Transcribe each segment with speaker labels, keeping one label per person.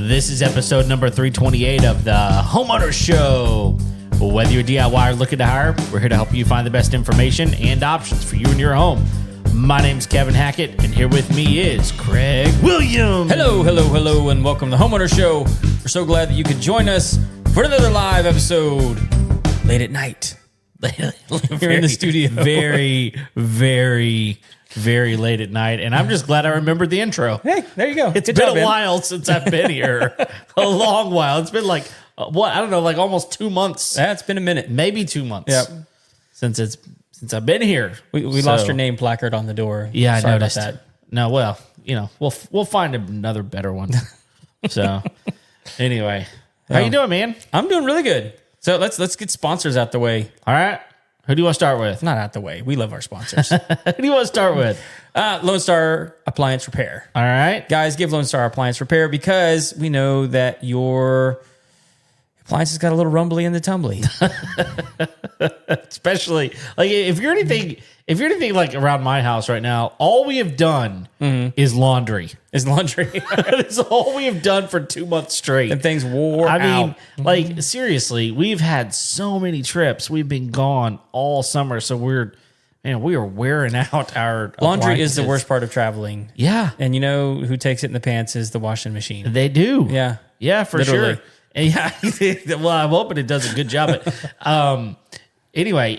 Speaker 1: This is episode number 328 of the Homeowner Show. Whether you're DIY or looking to hire, we're here to help you find the best information and options for you and your home. My name's Kevin Hackett, and here with me is Craig Williams.
Speaker 2: Hello, and welcome to the Homeowner Show. We're so glad that you could join us for another live episode late at night. Here in the studio.
Speaker 1: Very late at night, and I'm just glad I remembered the intro.
Speaker 2: Hey, there you go.
Speaker 1: It's been a while since I've been here. A long while. It's been like, like almost 2 months.
Speaker 2: Yeah, it's been a minute.
Speaker 1: Maybe 2 months.
Speaker 2: Yep.
Speaker 1: Since I've been here.
Speaker 2: We lost your name placard on the door.
Speaker 1: Yeah,
Speaker 2: Sorry
Speaker 1: I noticed
Speaker 2: about that.
Speaker 1: No, well, we'll find another better one. So, anyway, how you doing, man?
Speaker 2: I'm doing really good. So let's get sponsors out the way.
Speaker 1: All right. Who do you want to start with?
Speaker 2: Not out the way. We love our sponsors.
Speaker 1: Who do you want to start with?
Speaker 2: Lone Star Appliance Repair.
Speaker 1: All right.
Speaker 2: Guys, give Lone Star Appliance Repair because we know that your appliance has got a little rumbly in the tumbly.
Speaker 1: Especially like if you're anything like around my house right now, all we have done is laundry. That's all we have done for 2 months straight.
Speaker 2: And things wore out.
Speaker 1: I mean, like seriously, we've had so many trips. We've been gone all summer, so we are wearing out our
Speaker 2: Laundry
Speaker 1: appliances.
Speaker 2: is the worst part of traveling.
Speaker 1: Yeah.
Speaker 2: And you know who takes it in the pants is the washing machine.
Speaker 1: They do.
Speaker 2: Yeah.
Speaker 1: Yeah, for
Speaker 2: Literally.
Speaker 1: sure. And yeah, well, I'm hoping it does a good job. But anyway,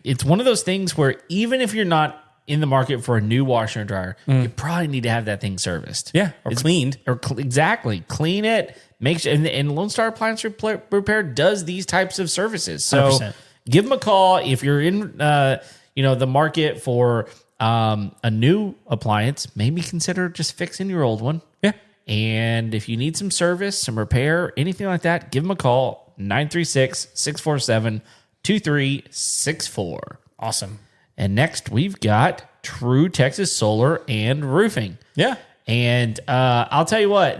Speaker 1: it's one of those things where even if you're not in the market for a new washer and dryer, you probably need to have that thing serviced.
Speaker 2: Yeah, or cleaned.
Speaker 1: Exactly. Clean it. Make sure, and Lone Star Appliance Repair does these types of services. So
Speaker 2: 100%.
Speaker 1: give them a call if you're in the market for a new appliance. Maybe consider just fixing your old one.
Speaker 2: Yeah.
Speaker 1: And if you need some service, some repair, anything like that, give them a call, 936-647-2364.
Speaker 2: Awesome.
Speaker 1: And next, we've got True Texas Solar and Roofing.
Speaker 2: Yeah.
Speaker 1: And I'll tell you what,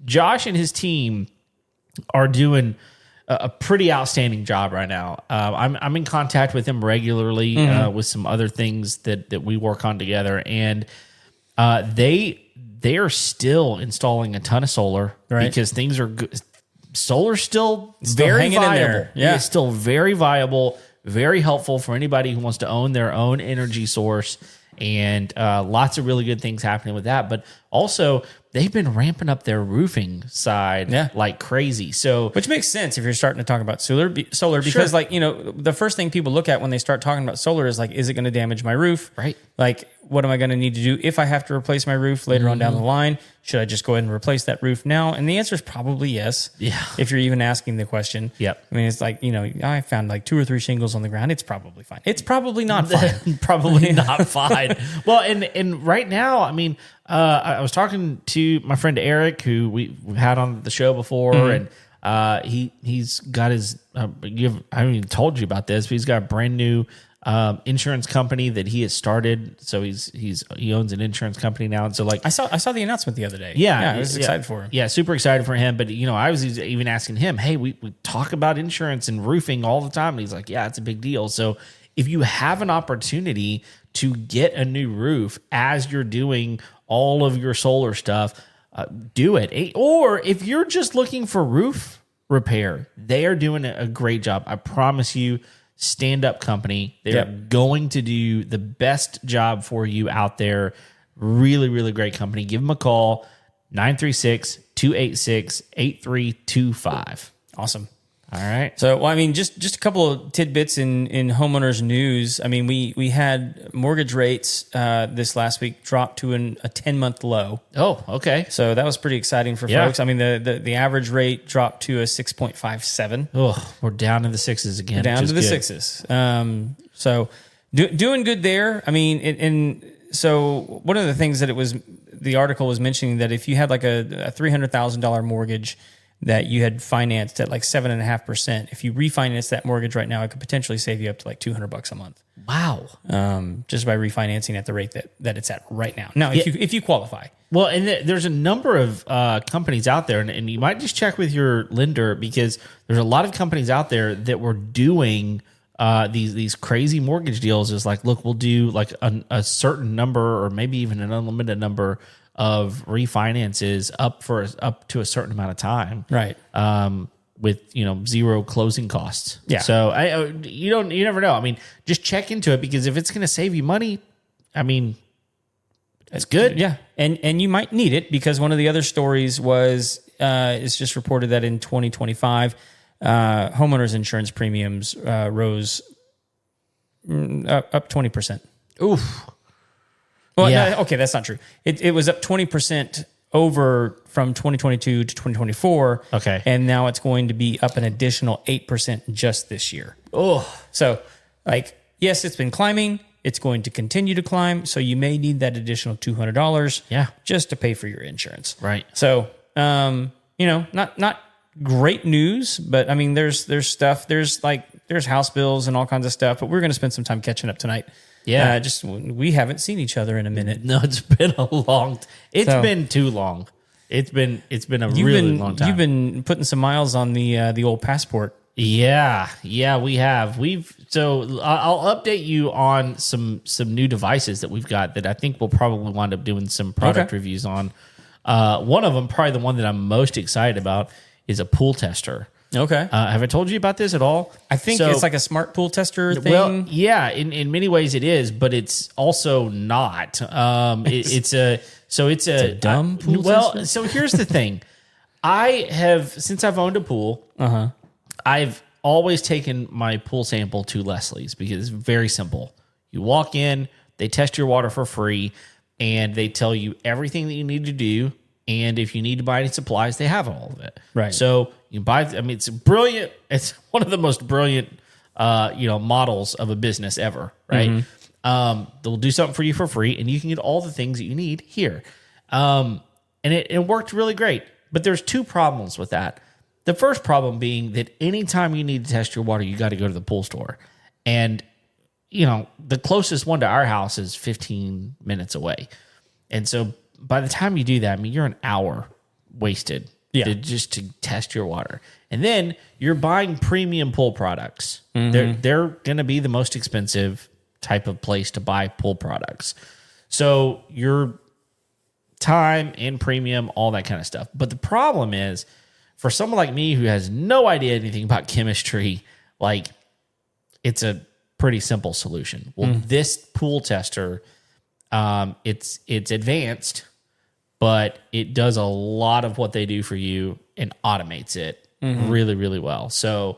Speaker 1: Josh and his team are doing a pretty outstanding job right now. I'm in contact with him regularly with some other things that we work on together. And they are still installing a ton of solar, right? Because things are good. Solar's still very
Speaker 2: hanging
Speaker 1: viable.
Speaker 2: in there. Yeah.
Speaker 1: It's still very viable, very helpful for anybody who wants to own their own energy source. And lots of really good things happening with that. But also, they've been ramping up their roofing side like crazy. So,
Speaker 2: which makes sense if you're starting to talk about solar because, the first thing people look at when they start talking about solar is like, is it going to damage my roof?
Speaker 1: Right.
Speaker 2: Like, what am I going to need to do if I have to replace my roof later on down the line? Should I just go ahead and replace that roof now? And the answer is probably yes.
Speaker 1: Yeah.
Speaker 2: If you're even asking the question.
Speaker 1: Yep.
Speaker 2: I mean, it's like, I found like 2 or 3 shingles on the ground. It's probably fine. It's probably not fine.
Speaker 1: Probably not fine. Well, and right now, I mean, I was talking to my friend Eric, who we've had on the show before, and he's got his. I haven't even told you about this, but he's got a brand new insurance company that he has started. So he owns an insurance company now, and so like
Speaker 2: I saw the announcement the other day.
Speaker 1: Yeah,
Speaker 2: I was excited for him.
Speaker 1: Yeah, super excited for him. But I was even asking him, hey, we talk about insurance and roofing all the time, and he's like, yeah, it's a big deal. So if you have an opportunity to get a new roof as you're doing all of your solar stuff, do it. Or if you're just looking for roof repair, they are doing a great job. I promise you, stand-up company. They're going to do the best job for you out there. Really, really great company. Give them a call, 936-286-8325.
Speaker 2: Awesome.
Speaker 1: All right.
Speaker 2: So, well, I mean, just a couple of tidbits in homeowners news. I mean, we had mortgage rates this last week drop to a 10-month low.
Speaker 1: Oh, okay.
Speaker 2: So that was pretty exciting for folks. I mean, the average rate dropped to a 6.57.
Speaker 1: Oh, we're down in the sixes again.
Speaker 2: We're down to the
Speaker 1: good.
Speaker 2: sixes. So doing good there. I mean, and so one of the things that the article was mentioning that if you had like a $300,000 mortgage that you had financed at like 7.5%. If you refinance that mortgage right now, it could potentially save you up to like $200 a month.
Speaker 1: Wow.
Speaker 2: Just by refinancing at the rate that it's at right now. Now, if you qualify.
Speaker 1: Well, and there's a number of companies out there, and you might just check with your lender because there's a lot of companies out there that were doing these crazy mortgage deals. Is like, look, we'll do like a certain number or maybe even an unlimited number of refinances up to a certain amount of time.
Speaker 2: Right.
Speaker 1: With zero closing costs.
Speaker 2: Yeah.
Speaker 1: So you never know. I mean, just check into it, because if it's going to save you money, I mean, it's good.
Speaker 2: Yeah. And you might need it, because one of the other stories was it's just reported that in 2025, homeowners insurance premiums rose up 20%.
Speaker 1: Oof.
Speaker 2: Well,
Speaker 1: Yeah.
Speaker 2: no, okay, that's not true. It was up 20% over from 2022 to 2024.
Speaker 1: Okay.
Speaker 2: And now it's going to be up an additional 8% just this year.
Speaker 1: Oh,
Speaker 2: So, yes, it's been climbing. It's going to continue to climb. So you may need that additional $200
Speaker 1: Yeah.
Speaker 2: just to pay for your insurance.
Speaker 1: right.
Speaker 2: So, not great news, but I mean, there's stuff, there's house bills and all kinds of stuff, but we're going to spend some time catching up tonight.
Speaker 1: Yeah.
Speaker 2: We haven't seen each other in a minute.
Speaker 1: No, it's been a long. It's been too long. It's been a really long time.
Speaker 2: You've been putting some miles on the old passport.
Speaker 1: Yeah, we have. I'll update you on some new devices that we've got that I think we'll probably wind up doing some product reviews on. One of them, probably the one that I'm most excited about, is a pool tester.
Speaker 2: Okay.
Speaker 1: Have I told you about this at all?
Speaker 2: I think it's like a smart pool tester thing.
Speaker 1: Well, yeah, in many ways it is, but it's also not. It's a
Speaker 2: dumb pool
Speaker 1: Well,
Speaker 2: tester?
Speaker 1: so here's the thing. Since I've owned a pool, I've always taken my pool sample to Leslie's, because it's very simple. You walk in, they test your water for free, and they tell you everything that you need to do. And if you need to buy any supplies, they have all of it.
Speaker 2: Right.
Speaker 1: So you can buy. I mean, it's brilliant. It's one of the most brilliant, models of a business ever. Right. They'll do something for you for free, and you can get all the things that you need here. And it worked really great. But there's two problems with that. The first problem being that anytime you need to test your water, you got to go to the pool store, and the closest one to our house is 15 minutes away, and so by the time you do that, I mean, you're an hour wasted just to test your water. And then you're buying premium pool products. They're going to be the most expensive type of place to buy pool products. So your time and premium, all that kind of stuff. But the problem is, for someone like me who has no idea anything about chemistry, it's a pretty simple solution. Well, this pool tester, it's advanced, but it does a lot of what they do for you and automates it really, really well. So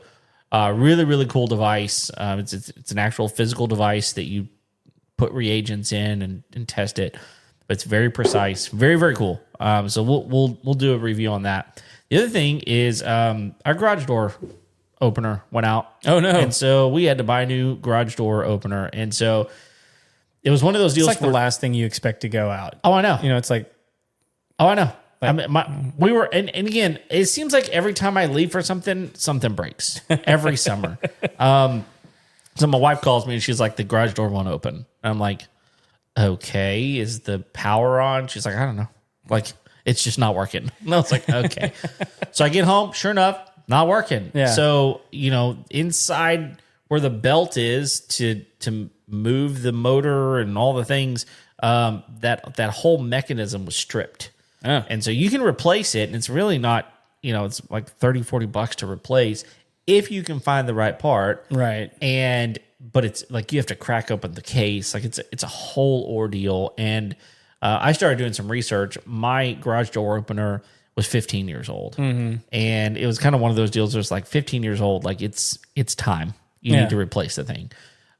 Speaker 1: really, really cool device. It's an actual physical device that you put reagents in and test it. But it's very precise, very, very cool. So we'll do a review on that. The other thing is our garage door opener went out.
Speaker 2: Oh, no.
Speaker 1: And so we had to buy a new garage door opener. And so it was one of those deals.
Speaker 2: It's like the last thing you expect to go out.
Speaker 1: Oh, I know.
Speaker 2: It's like,
Speaker 1: oh, I know. I mean, we were, and again, it seems like every time I leave for something breaks every summer. So my wife calls me and she's like, the garage door won't open. And I'm like, okay, is the power on? She's like, I don't know. It's just not working. And I was like, okay. So I get home, sure enough, not working.
Speaker 2: Yeah.
Speaker 1: So, inside where the belt is to move the motor and all the things, that whole mechanism was stripped.
Speaker 2: Oh.
Speaker 1: And so you can replace it, and it's really not, it's like $30-$40 to replace if you can find the right part.
Speaker 2: Right.
Speaker 1: But it's like you have to crack open the case. Like it's a whole ordeal. And I started doing some research. My garage door opener was 15 years old. And it was kind of one of those deals where it's like 15 years old, like it's time. You need to replace the thing.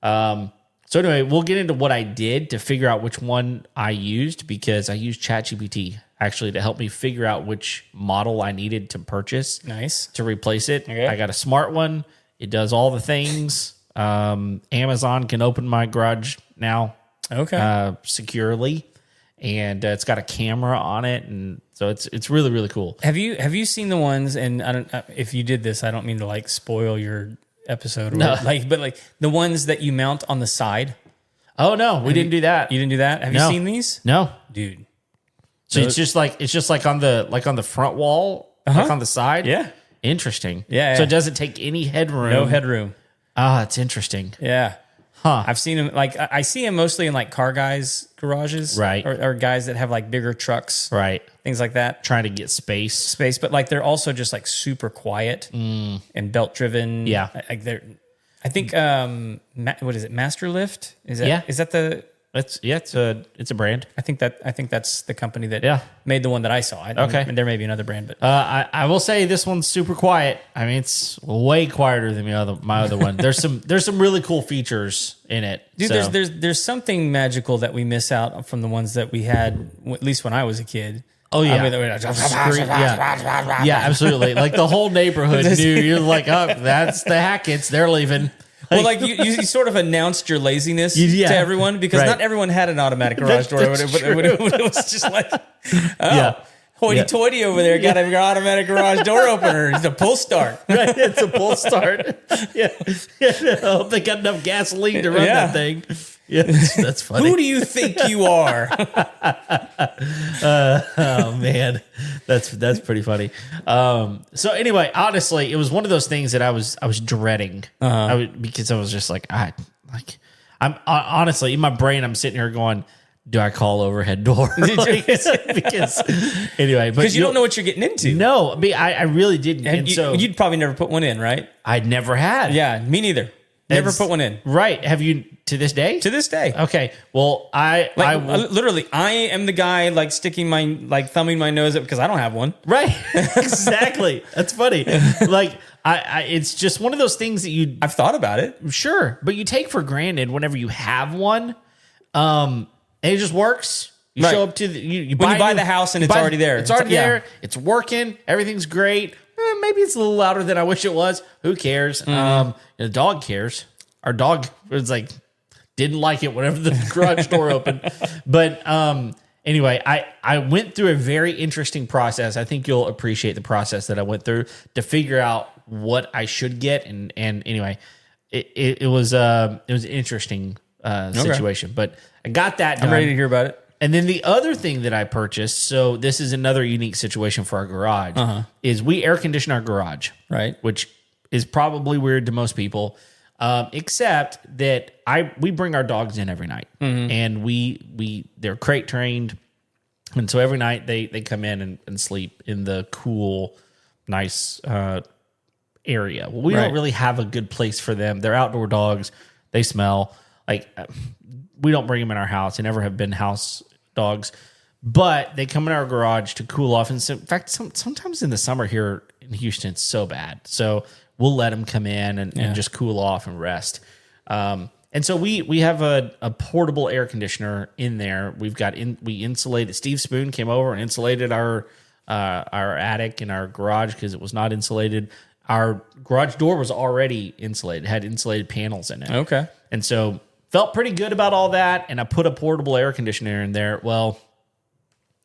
Speaker 1: So anyway, we'll get into what I did to figure out which one I used, because I used ChatGPT actually to help me figure out which model I needed to purchase.
Speaker 2: Nice.
Speaker 1: To replace it.
Speaker 2: Okay.
Speaker 1: I got a smart one. It does all the things. Amazon can open my garage now.
Speaker 2: Okay.
Speaker 1: Securely. And it's got a camera on it, and so it's really, really cool.
Speaker 2: Have you seen the ones? And I don't. If you did this, I don't mean to spoil your episode. Or
Speaker 1: No.
Speaker 2: but the ones that you mount on the side.
Speaker 1: Oh no, we didn't do that.
Speaker 2: You didn't do that. Have
Speaker 1: No.
Speaker 2: you seen these?
Speaker 1: No,
Speaker 2: Dude.
Speaker 1: so it's just like on the front wall, like on the side.
Speaker 2: Yeah.
Speaker 1: Interesting.
Speaker 2: Yeah,
Speaker 1: So
Speaker 2: yeah.
Speaker 1: it doesn't take any headroom.
Speaker 2: No headroom.
Speaker 1: Ah, it's interesting.
Speaker 2: Yeah.
Speaker 1: Huh.
Speaker 2: I've seen them like I see them mostly in like car guys' garages,
Speaker 1: Right.
Speaker 2: Or guys that have like bigger trucks,
Speaker 1: Right.
Speaker 2: things like that.
Speaker 1: Trying to get space.
Speaker 2: But like they're also just like super quiet and belt driven.
Speaker 1: Yeah.
Speaker 2: Like they're, I think what is it? Master Lift? Is that the?
Speaker 1: It's a brand.
Speaker 2: I think that's the company that
Speaker 1: Yeah.
Speaker 2: made the one that I saw.
Speaker 1: Okay.
Speaker 2: And there may be another brand, but
Speaker 1: I will say this one's super quiet. I mean, it's way quieter than my other one. There's some really cool features in it.
Speaker 2: dude,
Speaker 1: So,
Speaker 2: there's something magical that we miss out from the ones that we had, at least when I was a kid.
Speaker 1: oh yeah,
Speaker 2: I mean,
Speaker 1: yeah, absolutely. Like the whole neighborhood knew. You're like, oh, that's the Hacketts. They're leaving.
Speaker 2: well, like you sort of announced your laziness
Speaker 1: Yeah.
Speaker 2: to everyone because
Speaker 1: Right.
Speaker 2: not everyone had an automatic garage door.
Speaker 1: That's
Speaker 2: It was just like,
Speaker 1: Yeah.
Speaker 2: hoity-toity over there, got an automatic garage door opener. It's a pull start.
Speaker 1: Right, it's a pull start. Yeah. I hope they got enough gasoline to run
Speaker 2: Yeah.
Speaker 1: that thing. Yeah, that's funny.
Speaker 2: Who do you think you are?
Speaker 1: Oh man, that's pretty funny. So anyway, honestly, it was one of those things that I was dreading because I was just like, I'm honestly in my brain, I'm sitting here going, do I call overhead door? Because anyway, but
Speaker 2: Because you don't know what you're getting into.
Speaker 1: No, I really didn't, and so
Speaker 2: You'd probably never put one in, right?
Speaker 1: I'd never had.
Speaker 2: Yeah, me neither. Never put one in.
Speaker 1: Right? Have you to this day?
Speaker 2: To this day.
Speaker 1: Okay. Well, I
Speaker 2: literally, I am the guy like sticking thumbing my nose up because I don't have one.
Speaker 1: right. Exactly. That's funny. Like it's just one of those things that
Speaker 2: I've thought about it.
Speaker 1: sure, but you take for granted whenever you have one. And it just works. You
Speaker 2: Right.
Speaker 1: show up to you
Speaker 2: When you buy
Speaker 1: new-
Speaker 2: the house and
Speaker 1: you
Speaker 2: it's
Speaker 1: buy-
Speaker 2: already there.
Speaker 1: It's already
Speaker 2: Yeah.
Speaker 1: there. It's working. Everything's great. Maybe it's a little louder than I wish it was. Who cares? The dog cares. Our dog was like didn't like it whenever the garage door opened. But anyway, I went through a very interesting process. I think you'll appreciate the process that I went through to figure out what I should get. And anyway, it was an interesting situation. But I got that done.
Speaker 2: I'm ready to hear about it.
Speaker 1: And then the other thing that I purchased, so this is another unique situation for our garage, is we air condition our garage,
Speaker 2: Right.
Speaker 1: which is probably weird to most people, except that we bring our dogs in every night, and they're crate trained, and so every night they come in and sleep in the cool, nice area. Well, we
Speaker 2: Right.
Speaker 1: don't really have a good place for them. They're outdoor dogs. They smell like. We don't bring them in our house. They never have been house dogs, but they come in our garage to cool off. And so, in fact, sometimes in the summer here in Houston, it's so bad. So we'll let them come in and just cool off and rest. And so we have a portable air conditioner in there. We insulated. Steve Spoon came over and insulated our attic and our garage because it was not insulated. Our garage door was already insulated, had insulated panels in it.
Speaker 2: Okay.
Speaker 1: And so felt pretty good about all that, and I put a portable air conditioner in there. Well,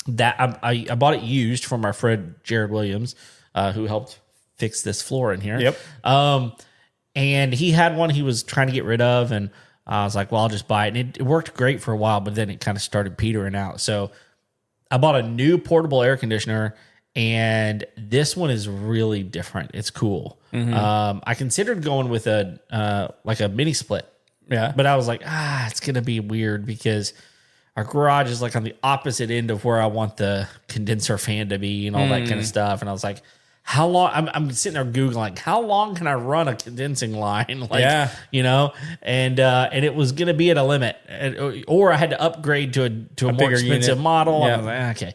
Speaker 1: that I bought it used from our friend Jared Williams, who helped fix this floor in here.
Speaker 2: Yep.
Speaker 1: And he had one he was trying to get rid of, and I was like, well, I'll just buy it. And it worked great for a while, but then it kind of started petering out. So I bought a new portable air conditioner, and this one is really different. It's cool. I considered going with a mini split.
Speaker 2: Yeah.
Speaker 1: But I was like, it's going to be weird because our garage is like on the opposite end of where I want the condenser fan to be and all that kind of stuff. And I was like, how long? I'm sitting there Googling, like, how long can I run a condensing line? Like, and it was going to be at a limit, or I had to upgrade to a more
Speaker 2: bigger
Speaker 1: expensive
Speaker 2: unit.
Speaker 1: model.
Speaker 2: Yeah.
Speaker 1: I was like, okay.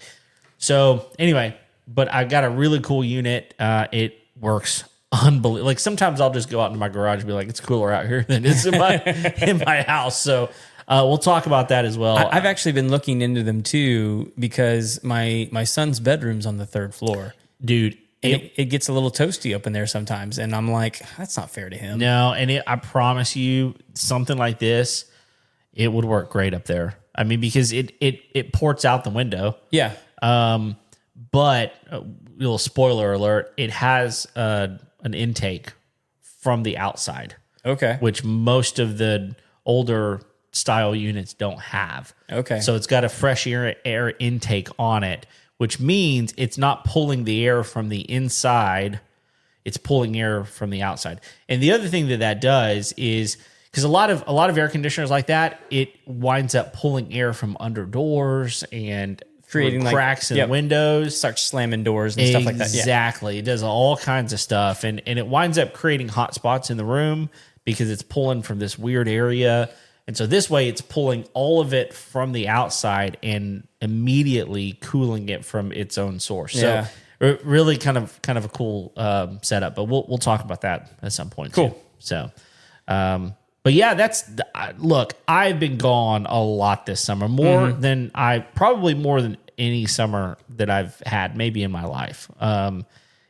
Speaker 1: So anyway, but I got a really cool unit. It works unbelievable. Like sometimes I'll just go out into my garage and be like, it's cooler out here than it's in my house. So we'll talk about that as well.
Speaker 2: I've actually been looking into them too because my son's bedroom's on the third floor.
Speaker 1: Dude,
Speaker 2: It gets a little toasty up in there sometimes, and I'm like, that's not fair to him.
Speaker 1: no, and I promise you, something like this, it would work great up there. I mean, because it ports out the window.
Speaker 2: Yeah.
Speaker 1: But little spoiler alert, it has an intake from the outside,
Speaker 2: Okay.
Speaker 1: which most of the older style units don't have.
Speaker 2: Okay.
Speaker 1: So it's got a fresh air intake on it, which means it's not pulling the air from the inside. It's pulling air from the outside. And the other thing that does is because a lot of air conditioners like that, it winds up pulling air from under doors and creating cracks in windows,
Speaker 2: starts slamming doors and stuff like that.
Speaker 1: Exactly. It does all kinds of stuff. And it winds up creating hot spots in the room because it's pulling from this weird area. And so this way it's pulling all of it from the outside and immediately cooling it from its own source.
Speaker 2: Yeah.
Speaker 1: So really kind of a cool setup, but we'll talk about that at some point.
Speaker 2: Cool.
Speaker 1: Too. So, but yeah, look, I've been gone a lot this summer, more than any summer that I've had maybe in my life. It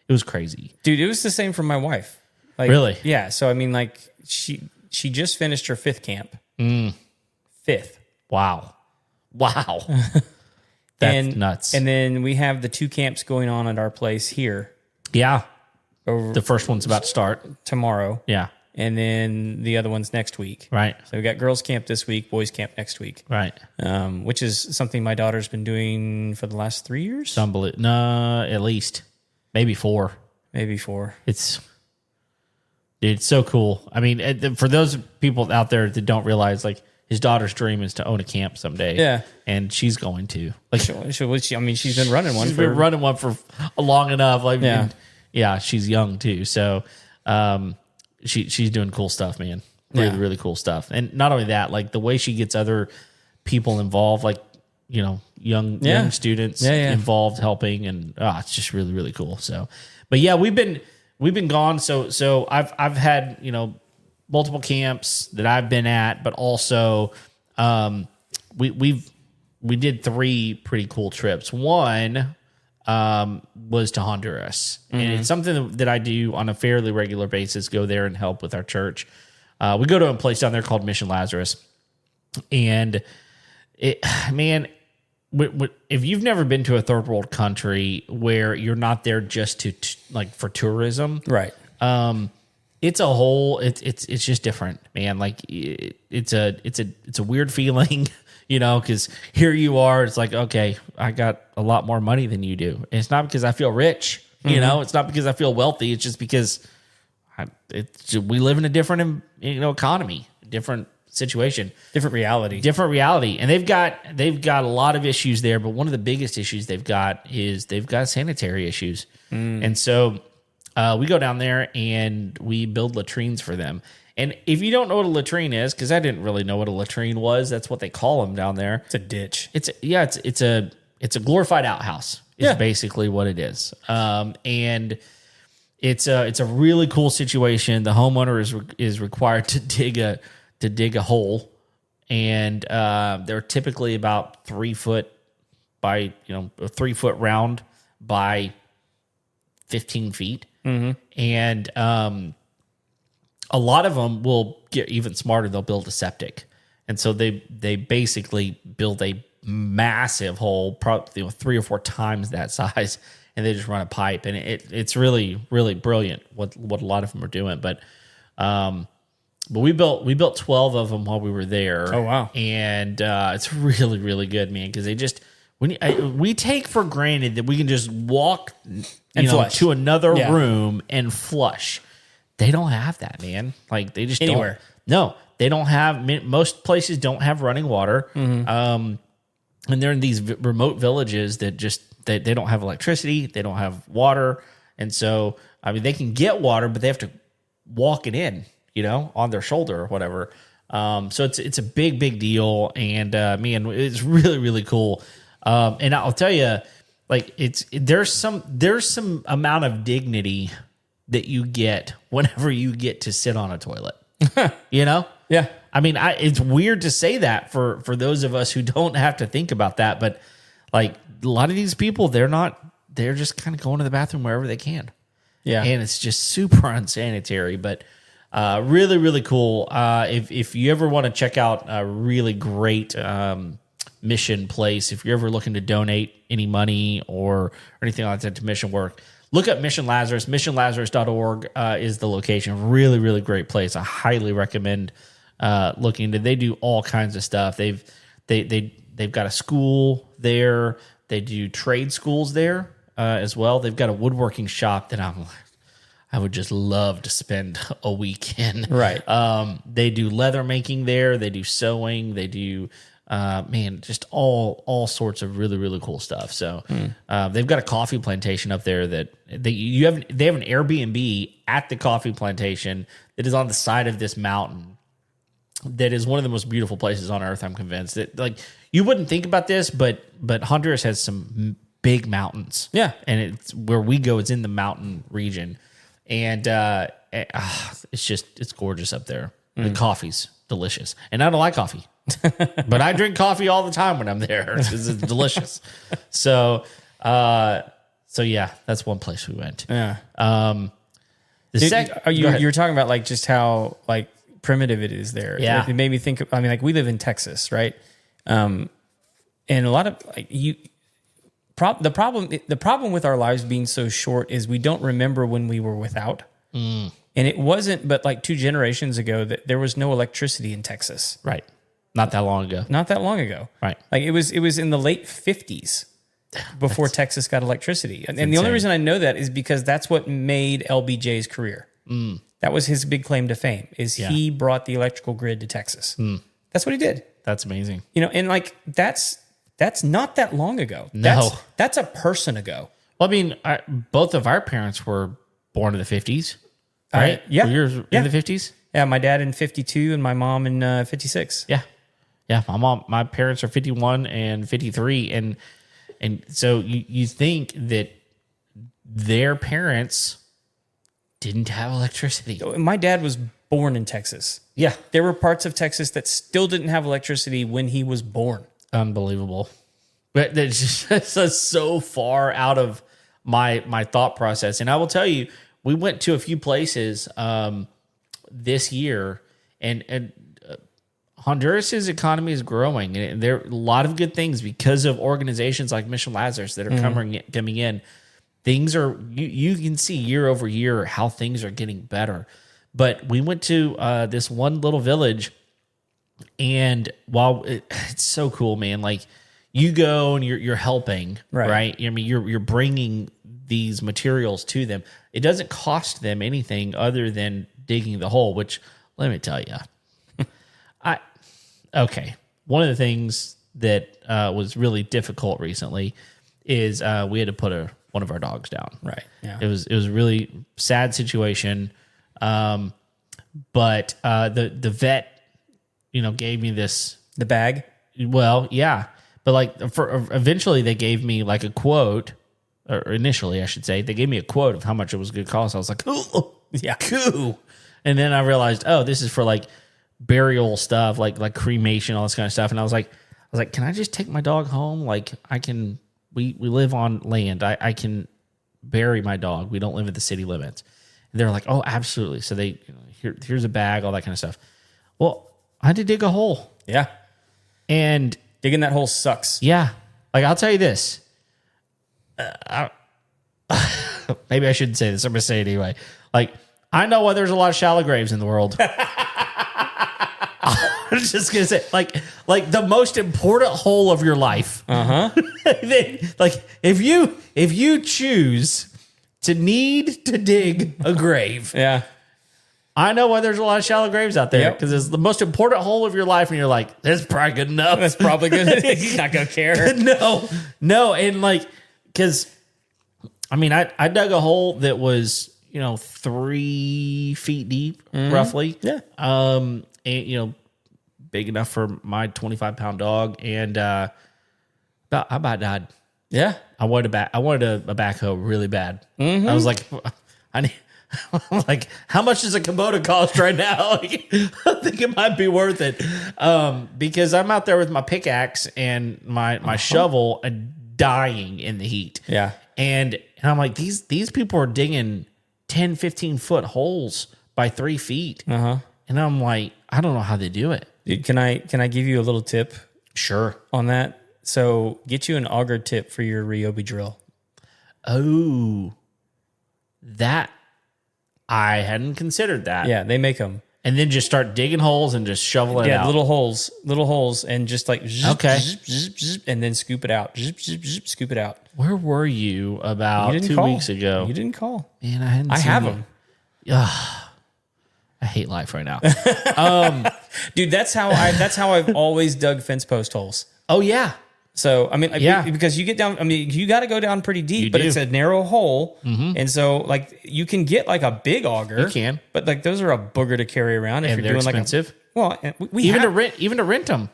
Speaker 1: was crazy.
Speaker 2: Dude, it was the same for my wife. Like,
Speaker 1: really?
Speaker 2: Yeah. So, I mean, like she just finished her 5th camp. 5th.
Speaker 1: Wow. That's nuts.
Speaker 2: And then we have the 2 camps going on at our place here.
Speaker 1: Yeah. The first one's about to start
Speaker 2: tomorrow.
Speaker 1: Yeah.
Speaker 2: And then the other one's next week.
Speaker 1: Right.
Speaker 2: So we got girls camp this week, boys camp next week.
Speaker 1: Right.
Speaker 2: Which is something my daughter's been doing for the last 3 years.
Speaker 1: No, at least. Maybe 4. It's so cool. I mean, for those people out there that don't realize, like, his daughter's dream is to own a camp someday.
Speaker 2: Yeah.
Speaker 1: And she's going to. Like,
Speaker 2: she's been running one.
Speaker 1: She's been running one for long enough. Like,
Speaker 2: yeah.
Speaker 1: Yeah, she's young too. So she's doing cool stuff, man. Really cool stuff. And not only that, like the way she gets other people involved, like, young students involved helping, and it's just really, really cool. So, but yeah, we've been gone. So I've had, multiple camps that I've been at, but also we did 3 pretty cool trips. One was to Honduras, and it's something that I do on a fairly regular basis. Go there and help with our church. We go to a place down there called Mission Lazarus, and if you've never been to a third world country where you're not there just to like for tourism,
Speaker 2: right?
Speaker 1: It's a whole. It's just different, man. Like it's a weird feeling. Because here you are, it's like, okay, I got a lot more money than you do. And it's not because I feel rich, it's not because I feel wealthy. It's just because we live in a different, economy, different situation,
Speaker 2: different reality.
Speaker 1: And they've got a lot of issues there, but one of the biggest issues they've got is they've got sanitary issues. And so we go down there and we build latrines for them. And if you don't know what a latrine is, because I didn't really know what a latrine was, that's what they call them down there.
Speaker 2: It's a ditch.
Speaker 1: It's a glorified outhouse. Is basically what it is. And it's a really cool situation. The homeowner is required to dig a hole, and they're typically about 3 foot by a 3 foot round by 15 feet, and a lot of them will get even smarter. They'll build a septic. And so they basically build a massive hole, probably 3 or 4 times that size, and they just run a pipe. And it's really, really brilliant what a lot of them are doing. But we built 12 of them while we were there.
Speaker 2: Oh, wow.
Speaker 1: And it's really, really good, man, because we take for granted that we can just walk to another room and flush. They don't have that, man. Like they just
Speaker 2: anywhere.
Speaker 1: No, they don't have. Most places don't have running water, and they're in these remote villages that just they don't have electricity. They don't have water, and so they can get water, but they have to walk it in, on their shoulder or whatever. So it's a big deal, and man, it's really, really cool. And I'll tell you, like there's some amount of dignity that you get whenever you get to sit on a toilet,
Speaker 2: Yeah.
Speaker 1: It's weird to say that for those of us who don't have to think about that, but like a lot of these people, they're just kind of going to the bathroom wherever they can.
Speaker 2: Yeah.
Speaker 1: And it's just super unsanitary, but really, really cool. If you ever want to check out a really great mission place, if you're ever looking to donate any money or anything like that to mission work, look up Mission Lazarus. MissionLazarus.org is the location. Really, really great place. I highly recommend looking into. They do all kinds of stuff. They've got a school there. They do trade schools there as well. They've got a woodworking shop that I would just love to spend a weekend.
Speaker 2: Right.
Speaker 1: They do leather making there. They do sewing. They do, just all sorts of really, really cool stuff. So they've got a coffee plantation up there that they have an Airbnb at the coffee plantation that is on the side of this mountain. That is one of the most beautiful places on earth. I'm convinced that, like, you wouldn't think about this, but Honduras has some big mountains.
Speaker 2: Yeah.
Speaker 1: And it's where we go. It's in the mountain region. And it's gorgeous up there. The coffee's delicious. And I don't like coffee, but I drink coffee all the time when I'm there because it's delicious. So yeah, that's one place we went.
Speaker 2: Yeah.
Speaker 1: You
Speaker 2: were talking about like just how like primitive it is there.
Speaker 1: Yeah.
Speaker 2: It made me think, I mean, like we live in Texas, right? And a lot of like the problem with our lives being so short is we don't remember when we were without. And it wasn't but like 2 generations ago that there was no electricity in Texas.
Speaker 1: Right. Not that long ago.
Speaker 2: Not that long ago.
Speaker 1: Right.
Speaker 2: Like it was in the late 50s before Texas got electricity. And the only reason I know that is because that's what made LBJ's career. That was his big claim to fame is he brought the electrical grid to Texas. That's what he did.
Speaker 1: That's amazing.
Speaker 2: You know, and like that's not that long ago.
Speaker 1: No.
Speaker 2: That's a person ago.
Speaker 1: Well, I mean, both of our parents were born in the 50s, right?
Speaker 2: Yeah.
Speaker 1: Were yours in the 50s?
Speaker 2: Yeah, my dad in 52 and my mom in 56.
Speaker 1: Yeah. Yeah, my parents are 51 and 53 and so you think that their parents didn't have electricity.
Speaker 2: My dad was born in Texas.
Speaker 1: Yeah.
Speaker 2: There were parts of Texas that still didn't have electricity when he was born.
Speaker 1: Unbelievable. But it's just so far out of my thought process. And I will tell you, we went to a few places this year, and Honduras's economy is growing, and there are a lot of good things because of organizations like Mission Lazarus that are coming in. Things are you can see year over year how things are getting better. But we went to this one little village, and while it's so cool, man, like you go and you're helping, right? I mean, you're bringing these materials to them. It doesn't cost them anything other than digging the hole, which let me tell you, one of the things that was really difficult recently is we had to put one of our dogs down.
Speaker 2: Right. Yeah.
Speaker 1: It was a really sad situation. But the vet, gave me this.
Speaker 2: The bag?
Speaker 1: Well, yeah. But like eventually they gave me like a quote, or initially I should say, they gave me a quote of how much it was going to cost. I was like, oh, yeah, cool. And then I realized, oh, this is for like burial stuff, like cremation, all this kind of stuff. And I was like, can I just take my dog home? Like we live on land. I can bury my dog. We don't live at the city limits. And they're like, oh, absolutely. So they, here's a bag, all that kind of stuff. Well, I had to dig a hole.
Speaker 2: Yeah.
Speaker 1: And
Speaker 2: digging that hole sucks.
Speaker 1: Yeah. Like, I'll tell you this. Maybe I shouldn't say this. I'm going to say it anyway. Like, I know why there's a lot of shallow graves in the world. I'm just going to say, like the most important hole of your life. Like, if you choose to need to dig a grave.
Speaker 2: Yeah.
Speaker 1: I know why there's a lot of shallow graves out there because it's the most important hole of your life, and you're like, that's probably good enough.
Speaker 2: That's probably good. He's not gonna care.
Speaker 1: No, and like, because I mean, I dug a hole that was 3 feet deep, roughly.
Speaker 2: Yeah.
Speaker 1: And big enough for my 25-pound dog, and I about died.
Speaker 2: Yeah.
Speaker 1: I wanted a backhoe really bad. I was like, how much does a Kubota cost right now? I think it might be worth it. Because I'm out there with my pickaxe and my shovel dying in the heat.
Speaker 2: Yeah.
Speaker 1: And I'm like, these people are digging 10, 15 foot holes by 3 feet. And I'm like, I don't know how they do it.
Speaker 2: Dude, can I give you a little tip?
Speaker 1: Sure.
Speaker 2: On that? So get you an auger tip for your Ryobi drill. Oh, that I hadn't considered that. Yeah, they make them.
Speaker 1: And then just start digging holes and just shoveling it out.
Speaker 2: Yeah, little holes, and just like and then scoop it out. Scoop it out.
Speaker 1: Where were you about 2 weeks ago?
Speaker 2: You didn't call.
Speaker 1: Man, I hadn't.
Speaker 2: I have them.
Speaker 1: I hate life right now.
Speaker 2: Dude, that's how I've always dug fence post holes.
Speaker 1: Oh yeah.
Speaker 2: So, I mean,
Speaker 1: Yeah.
Speaker 2: because you get down, I mean, you got to go down pretty deep,
Speaker 1: You
Speaker 2: but
Speaker 1: do.
Speaker 2: it's a narrow hole. And so, like, you can get like a big auger.
Speaker 1: You can.
Speaker 2: But like, those are a booger to carry around if
Speaker 1: And
Speaker 2: you're
Speaker 1: they're
Speaker 2: doing
Speaker 1: expensive.
Speaker 2: like well, and we
Speaker 1: Even
Speaker 2: have,
Speaker 1: to rent them.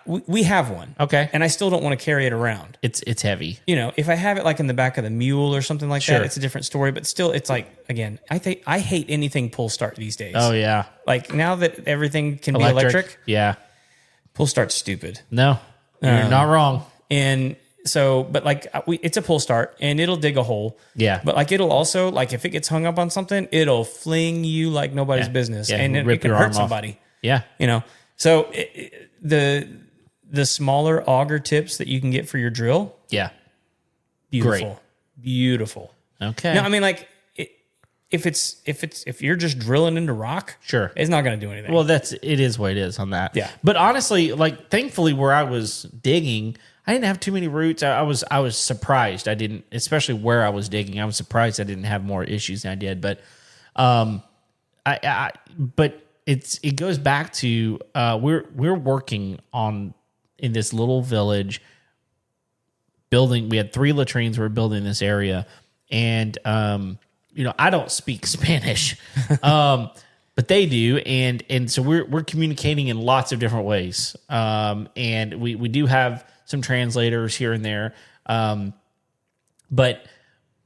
Speaker 2: we have one.
Speaker 1: Okay.
Speaker 2: And I still don't want to carry it around.
Speaker 1: It's heavy.
Speaker 2: You know, if I have it like in the back of the mule or something like
Speaker 1: Sure.
Speaker 2: that, it's a different story. But still, it's like, again, I hate anything pull start these days.
Speaker 1: Oh yeah.
Speaker 2: Like now that everything can be electric,
Speaker 1: Yeah.
Speaker 2: pull start's stupid.
Speaker 1: No, you're not wrong.
Speaker 2: And so, but like it's a pull start and it'll dig a hole.
Speaker 1: Yeah.
Speaker 2: But like it'll also, like if it gets hung up on something, it'll fling you like nobody's business.
Speaker 1: Yeah,
Speaker 2: And it
Speaker 1: rip
Speaker 2: can
Speaker 1: your
Speaker 2: hurt
Speaker 1: arm off.
Speaker 2: somebody.
Speaker 1: Yeah.
Speaker 2: You know? So the smaller auger tips that you can get for your drill,
Speaker 1: Yeah.
Speaker 2: beautiful. Beautiful.
Speaker 1: Okay.
Speaker 2: No, I mean like if you're just drilling into rock,
Speaker 1: Sure.
Speaker 2: it's not going to do anything.
Speaker 1: Well, it is what it is on that.
Speaker 2: Yeah.
Speaker 1: But honestly, like thankfully where I was digging, I didn't have too many roots. I was surprised. I didn't, especially where I was digging. I was surprised I didn't have more issues than I did. But but it goes back to we're working on in this little village building. We had 3 latrines. We're building this area, and I don't speak Spanish, but they do, and so we're communicating in lots of different ways. And we do have some translators here and there, but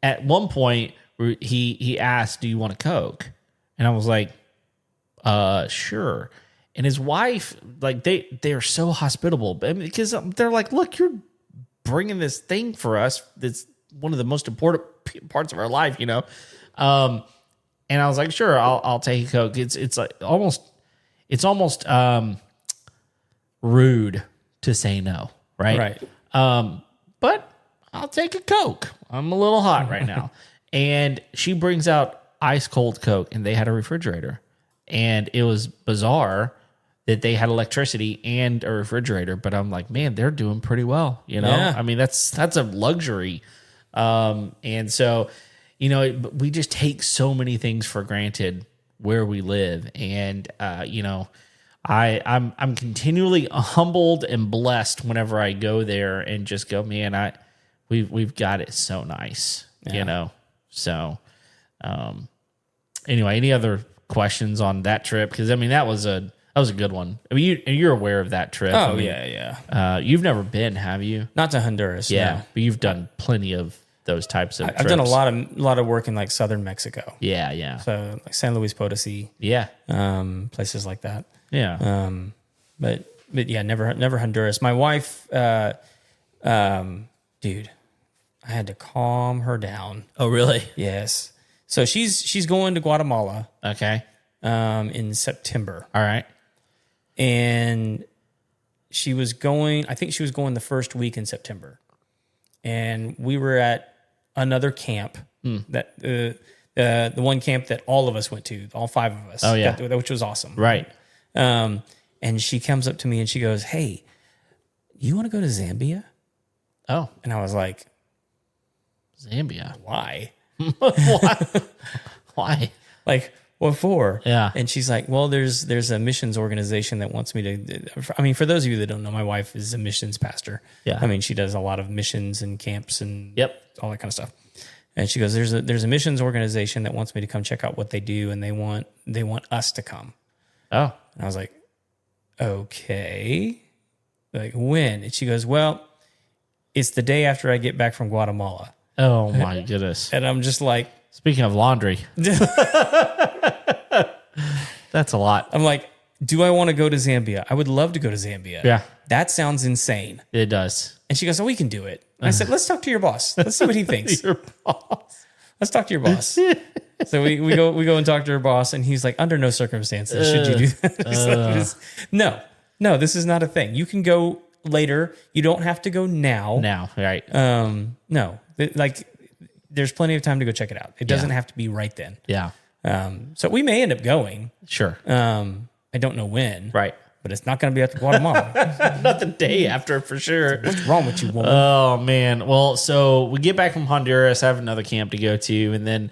Speaker 1: at one point he asked, "Do you want a Coke?" And I was like, sure. And his wife, like they are so hospitable, because they're like, look, you're bringing this thing for us that's one of the most important parts of our life, And I was like, sure, I'll take a Coke. It's like almost rude to say no, right? But I'll take a Coke. I'm a little hot right now. And she brings out ice cold Coke, and they had a refrigerator, and it was bizarre that they had electricity and a refrigerator. But I'm like, man, they're doing pretty well,
Speaker 2: Yeah.
Speaker 1: I mean, that's a luxury. And so, we just take so many things for granted where we live. And, I'm continually humbled and blessed whenever I go there and just go, man, we've got it so nice, So, anyway, any other questions on that trip? Because I mean, that was a good one. I mean, you're aware of that trip.
Speaker 2: Oh,
Speaker 1: I mean,
Speaker 2: yeah.
Speaker 1: You've never been, have you?
Speaker 2: Not to Honduras.
Speaker 1: Yeah,
Speaker 2: no.
Speaker 1: but you've done plenty of those types of trips.
Speaker 2: I've done a lot of work in like southern Mexico.
Speaker 1: Yeah.
Speaker 2: So like San Luis Potosi,
Speaker 1: Yeah.
Speaker 2: places like that.
Speaker 1: Yeah.
Speaker 2: But yeah, never Honduras. My wife, dude, I had to calm her down.
Speaker 1: Oh, really?
Speaker 2: Yes. So she's going to Guatemala
Speaker 1: Okay.
Speaker 2: in September.
Speaker 1: All right.
Speaker 2: And I think she was going the first week in September. And we were at another camp that the one camp that all of us went to, all 5 of us.
Speaker 1: Oh, yeah.
Speaker 2: Which was awesome.
Speaker 1: Right.
Speaker 2: And she comes up to me and she goes, "Hey, you want to go to Zambia?"
Speaker 1: Oh,
Speaker 2: And I was like,
Speaker 1: Zambia.
Speaker 2: "Why?"
Speaker 1: Why?
Speaker 2: Like, what for?
Speaker 1: Yeah.
Speaker 2: And she's like, "Well, there's a missions organization that wants me to." I mean, for those of you that don't know, my wife is a missions pastor.
Speaker 1: Yeah.
Speaker 2: I mean, she does a lot of missions and camps and
Speaker 1: Yep.
Speaker 2: all that kind of stuff. And she goes, "There's a missions organization that wants me to come check out what they do, and they want us to come."
Speaker 1: Oh,
Speaker 2: And I was like, "Okay." Like, when? And she goes, "Well, it's the day after I get back from Guatemala."
Speaker 1: oh my goodness.
Speaker 2: And I'm just like,
Speaker 1: Speaking of laundry, that's a lot.
Speaker 2: I'm like, do I want to go to Zambia? I would love to go to Zambia.
Speaker 1: Yeah.
Speaker 2: That sounds insane.
Speaker 1: It does.
Speaker 2: And she goes, "Oh, we can do it." And I said, "Let's talk to your boss. Let's see what he thinks.
Speaker 1: Your boss.
Speaker 2: Let's talk to your boss." So we go and talk to her boss, and he's like, "Under no circumstances should you do that." No, this is not a thing. You can go later. You don't have to go now.
Speaker 1: Now, right?
Speaker 2: No, like there's plenty of time to go check it out. It doesn't have to be right then.
Speaker 1: Yeah.
Speaker 2: So we may end up going.
Speaker 1: Sure.
Speaker 2: I don't know when.
Speaker 1: Right.
Speaker 2: But it's not going to be at Guatemala.
Speaker 1: Not the day after for sure.
Speaker 2: What's wrong with you, woman?
Speaker 1: Oh man. Well, so we get back from Honduras, I have another camp to go to, and then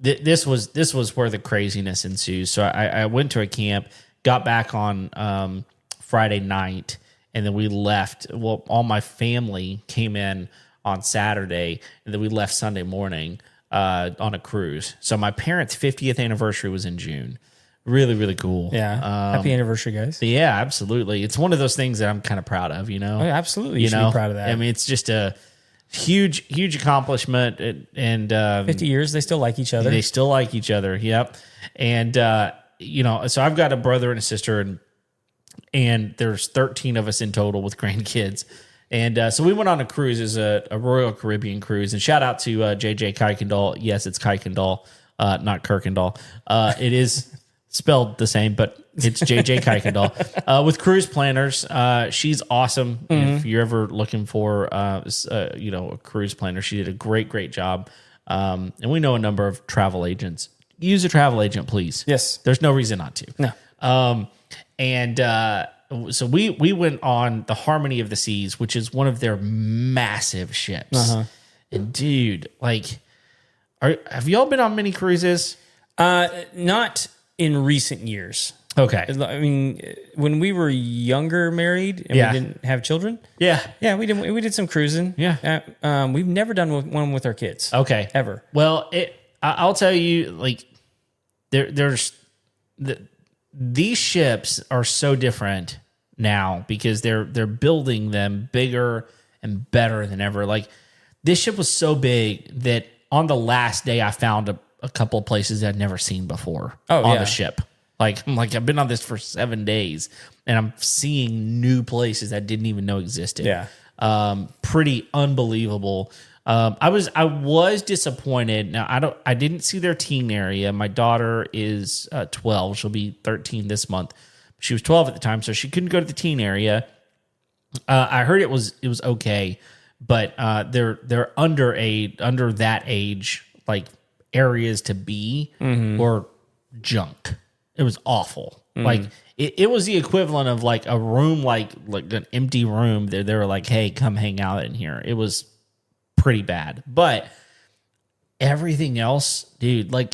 Speaker 1: this was where the craziness ensues. So I went to a camp, got back on Friday night, and then we left. Well, all my family came in on Saturday, and then we left Sunday morning on a cruise. So my parents' 50th anniversary was in June. Really, really cool.
Speaker 2: Yeah. Happy anniversary, guys.
Speaker 1: Yeah, absolutely. It's one of those things that I'm kind of proud of, you know?
Speaker 2: Oh, yeah, absolutely. You should be proud of that.
Speaker 1: I mean, it's just a huge, huge accomplishment. And
Speaker 2: 50 years, they still like each other.
Speaker 1: They still like each other. Yep. And, so I've got a brother and a sister, and there's 13 of us in total with grandkids. And so we went on a cruise as a Royal Caribbean cruise. And shout out to JJ Kuykendall. Yes, it's Kuykendall, not Kirkendall. It is spelled the same, but it's JJ Kuykendall with Cruise Planners. She's awesome. If you're ever looking for a cruise planner, she did a great job. And we know a number of travel agents. Use a travel agent, please.
Speaker 2: Yes.
Speaker 1: There's no reason not to.
Speaker 2: No.
Speaker 1: So we went on the Harmony of the Seas, which is one of their massive ships. And dude, like, have y'all been on many cruises?
Speaker 2: Not in recent years.
Speaker 1: Okay.
Speaker 2: I mean, when we were younger, married, and we didn't have children.
Speaker 1: Yeah.
Speaker 2: Yeah, we did some cruising.
Speaker 1: Yeah.
Speaker 2: We've never done one with our kids.
Speaker 1: Okay.
Speaker 2: Ever.
Speaker 1: Well, I'll tell you, like, these ships are so different now because they're building them bigger and better than ever. Like, this ship was so big that on the last day I found a couple of places I'd never seen before on the ship. Like, I've been on this for 7 days and I'm seeing new places I didn't even know existed.
Speaker 2: Yeah.
Speaker 1: Pretty unbelievable. I was disappointed. Now I didn't see their teen area. My daughter is 12. She'll be 13 this month. She was 12 at the time, so she couldn't go to the teen area. I heard it was okay, but they're under that age, like, areas to be or junk. It was awful. Like it was the equivalent of like a room, like an empty room. They were like, "Hey, come hang out in here." It was pretty bad, but everything else, dude, like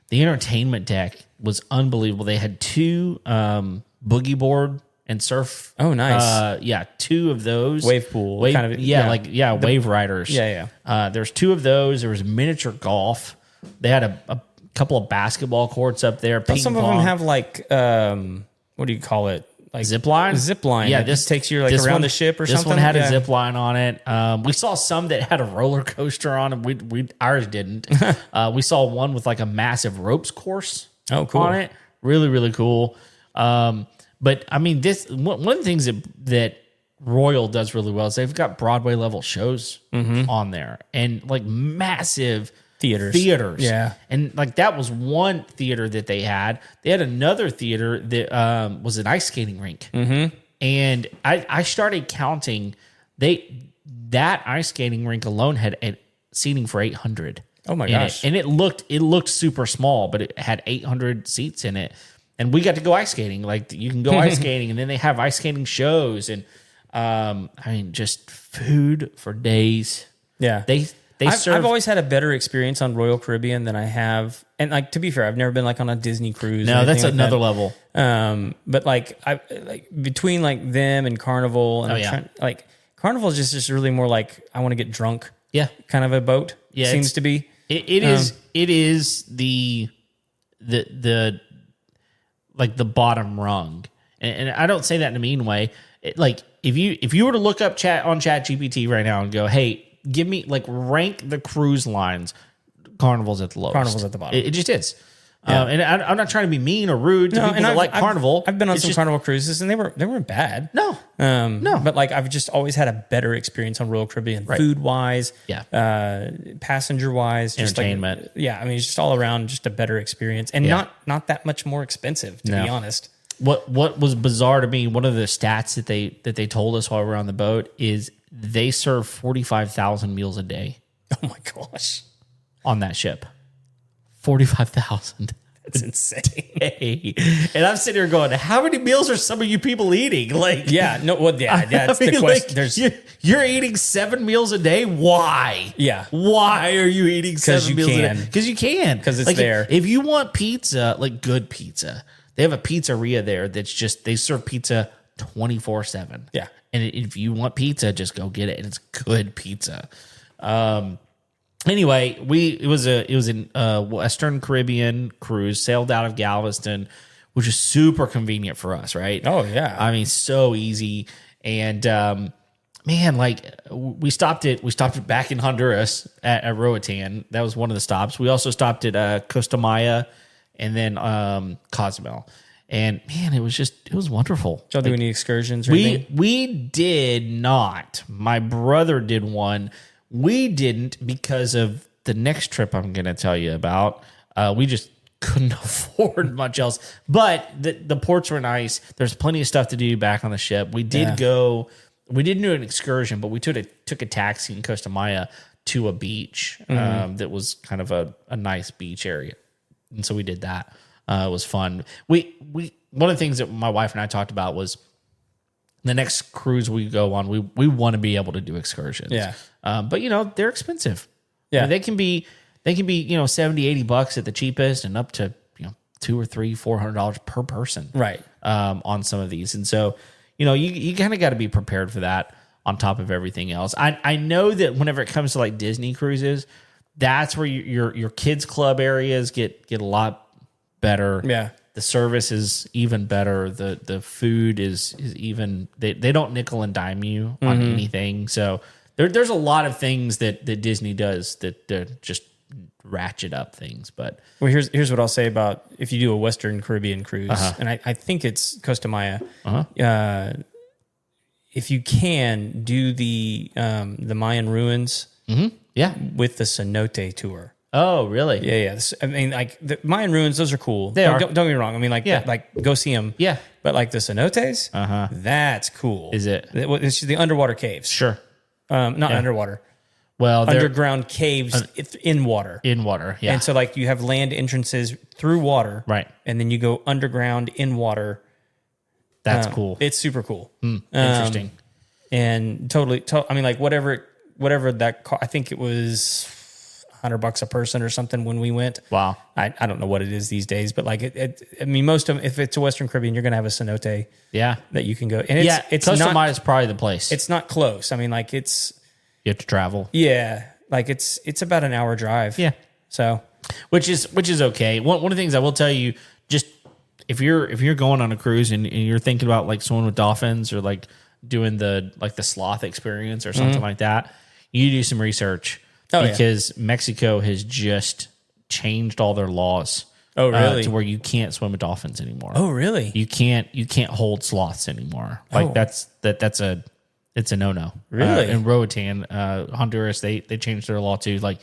Speaker 1: the entertainment deck was unbelievable. They had 2 boogie board and surf.
Speaker 2: Oh, nice.
Speaker 1: 2 of those.
Speaker 2: Wave pool.
Speaker 1: Wave riders.
Speaker 2: Yeah.
Speaker 1: There's 2 of those. There was miniature golf. They had a couple of basketball courts up there.
Speaker 2: Some of them have like, what do you call it? Like
Speaker 1: zip line.
Speaker 2: Yeah, this takes you like around the ship or something.
Speaker 1: This one had a zip line on it. We saw some that had a roller coaster on it. Ours didn't. We saw one with like a massive ropes course.
Speaker 2: Oh, cool.
Speaker 1: On it. Really, really cool. But I mean, this one of the things that Royal does really well is they've got Broadway level shows on there and like massive theaters.
Speaker 2: Yeah.
Speaker 1: And like that was one theater that they had. They had another theater that was an ice skating rink. And I started counting. That ice skating rink alone had seating for 800.
Speaker 2: Oh my gosh.
Speaker 1: And it looked super small, but it had 800 seats in it. And we got to go ice skating. Like, you can go ice skating, and then they have ice skating shows, and just food for days.
Speaker 2: Yeah. I've always had a better experience on Royal Caribbean than I have, and like, to be fair, I've never been like on a Disney cruise.
Speaker 1: No, that's another level.
Speaker 2: But like between like them and Carnival, and Carnival is just really more like, I want to get drunk.
Speaker 1: Yeah,
Speaker 2: kind of a boat. Yeah, seems to be.
Speaker 1: It is the like the bottom rung, and I don't say that in a mean way. Like, if you were to look up ChatGPT right now and go, hey, give me, like, rank the cruise lines, Carnival's at the lowest.
Speaker 2: Carnival's at the bottom.
Speaker 1: It just is. Yeah. And I'm not trying to be mean or rude to people that like Carnival.
Speaker 2: I've been on some Carnival cruises, and they weren't bad.
Speaker 1: No.
Speaker 2: But like, I've just always had a better experience on Royal Caribbean, food wise, passenger wise,
Speaker 1: entertainment.
Speaker 2: Just like, I mean, it's just all around just a better experience, and not that much more expensive, to be honest.
Speaker 1: What was bizarre to me, one of the stats that they told us while we were on the boat is they serve 45,000 meals a day.
Speaker 2: Oh my gosh.
Speaker 1: On that ship. 45,000.
Speaker 2: That's insane.
Speaker 1: Day. And I'm sitting here going, how many meals are some of you people eating? Like,
Speaker 2: Yeah, no, well, yeah, that's the question. There's
Speaker 1: you're eating 7 meals a day. Why?
Speaker 2: Yeah.
Speaker 1: Why are you eating 7 meals a day? Because you can.
Speaker 2: Because it's
Speaker 1: like,
Speaker 2: there.
Speaker 1: If you want pizza, like good pizza, they have a pizzeria there that's just, they serve pizza 24/7.
Speaker 2: Yeah.
Speaker 1: And if you want pizza, just go get it. And it's good pizza. Anyway, it was a Western Caribbean cruise, sailed out of Galveston, which is super convenient for us, right?
Speaker 2: Oh, yeah.
Speaker 1: I mean, so easy. And man, like we stopped it back in Honduras at Roatan. That was one of the stops. We also stopped at Costa Maya and then Cozumel. And man, it was wonderful.
Speaker 2: Did y'all do any excursions or anything?
Speaker 1: We did not. My brother did one. We didn't because of the next trip I'm going to tell you about. We just couldn't afford much else. But the ports were nice. There's plenty of stuff to do back on the ship. We did go. We didn't do an excursion, but we took a taxi in Costa Maya to a beach that was kind of a nice beach area, and so we did that. It was fun. We one of the things that my wife and I talked about was the next cruise we go on. We want to be able to do excursions.
Speaker 2: Yeah.
Speaker 1: But they're expensive.
Speaker 2: Yeah.
Speaker 1: I mean, they can be $70, $80 at the cheapest, and up to $200 or $400 per person.
Speaker 2: Right.
Speaker 1: On some of these, and so you kind of got to be prepared for that on top of everything else. I know that whenever it comes to like Disney cruises, that's where your kids club areas get a lot better.
Speaker 2: Yeah.
Speaker 1: The service is even better. The food is even, they don't nickel and dime you on anything. So there's a lot of things that Disney does that just ratchet up things. But
Speaker 2: well, here's what I'll say about if you do a Western Caribbean cruise, and I think it's Costa Maya. If you can do the Mayan ruins
Speaker 1: yeah.
Speaker 2: with the cenote tour.
Speaker 1: Oh, really?
Speaker 2: Yeah. I mean, like the Mayan ruins, those are cool.
Speaker 1: They are.
Speaker 2: Don't get me wrong. I mean, like, go see them.
Speaker 1: Yeah.
Speaker 2: But like the cenotes, that's cool.
Speaker 1: Is it?
Speaker 2: It's the underwater caves.
Speaker 1: Sure.
Speaker 2: Not underwater.
Speaker 1: Well, they're
Speaker 2: Underground caves in water.
Speaker 1: in water. Yeah.
Speaker 2: And so, like, you have land entrances through water.
Speaker 1: Right.
Speaker 2: And then you go underground in water.
Speaker 1: That's cool.
Speaker 2: It's super cool.
Speaker 1: Interesting.
Speaker 2: And totally, I mean, like, whatever that I think it was $100 a person or something when we went.
Speaker 1: Wow.
Speaker 2: I don't know what it is these days, but like I mean, most of them, if it's a Western Caribbean, you're going to have a cenote that you can go. And it's
Speaker 1: Costa
Speaker 2: not,
Speaker 1: Maya is probably the place.
Speaker 2: it's not close. I mean, like
Speaker 1: You have to travel.
Speaker 2: yeah, like it's about an hour drive.
Speaker 1: Yeah.
Speaker 2: So,
Speaker 1: Which is okay. One of the things I will tell you, just if you're going on a cruise and you're thinking about like swimming with dolphins or like doing the sloth experience or something like that, you do some research. Because Mexico has just changed all their laws.
Speaker 2: Oh, really?
Speaker 1: To where you can't swim with dolphins anymore.
Speaker 2: oh, really?
Speaker 1: You can't hold sloths anymore. Like it's a no-no.
Speaker 2: Really?
Speaker 1: In Roatan, Honduras, they changed their law too. Like,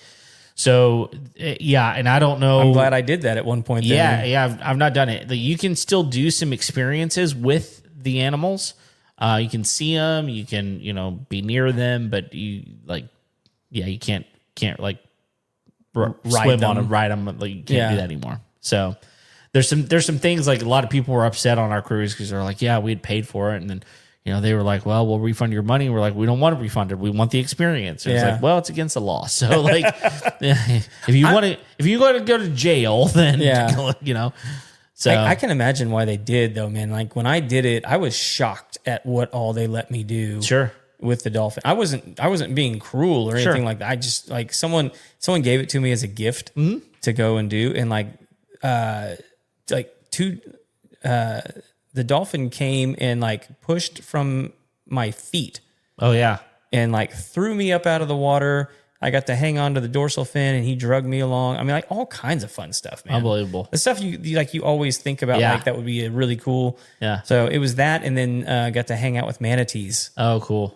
Speaker 1: so yeah, and I don't know.
Speaker 2: I'm glad I did that at one point.
Speaker 1: Yeah, I've not done it. You can still do some experiences with the animals. You can see them, you can be near them, but you can't like swim on them, ride them. Like, you can't do that anymore. So there's some things, like a lot of people were upset on our cruise because they're like, yeah, we had paid for it, and then they were like, well, we'll refund your money. We're like, we don't want it refunded. We want the experience. And it's like, well, it's against the law. So like, if you want to go to jail, then So
Speaker 2: I can imagine why they did though, man. Like when I did it, I was shocked at what all they let me do.
Speaker 1: Sure.
Speaker 2: With the dolphin, I wasn't being cruel or anything like that. I just like someone gave it to me as a gift to go and do, and the dolphin came and like pushed from my feet.
Speaker 1: Oh yeah,
Speaker 2: and like threw me up out of the water. I got to hang on to the dorsal fin, and he dragged me along. I mean, like all kinds of fun stuff, man.
Speaker 1: Unbelievable.
Speaker 2: The stuff you always think about, like that would be really cool.
Speaker 1: Yeah.
Speaker 2: So it was that, and then got to hang out with manatees.
Speaker 1: Oh, cool.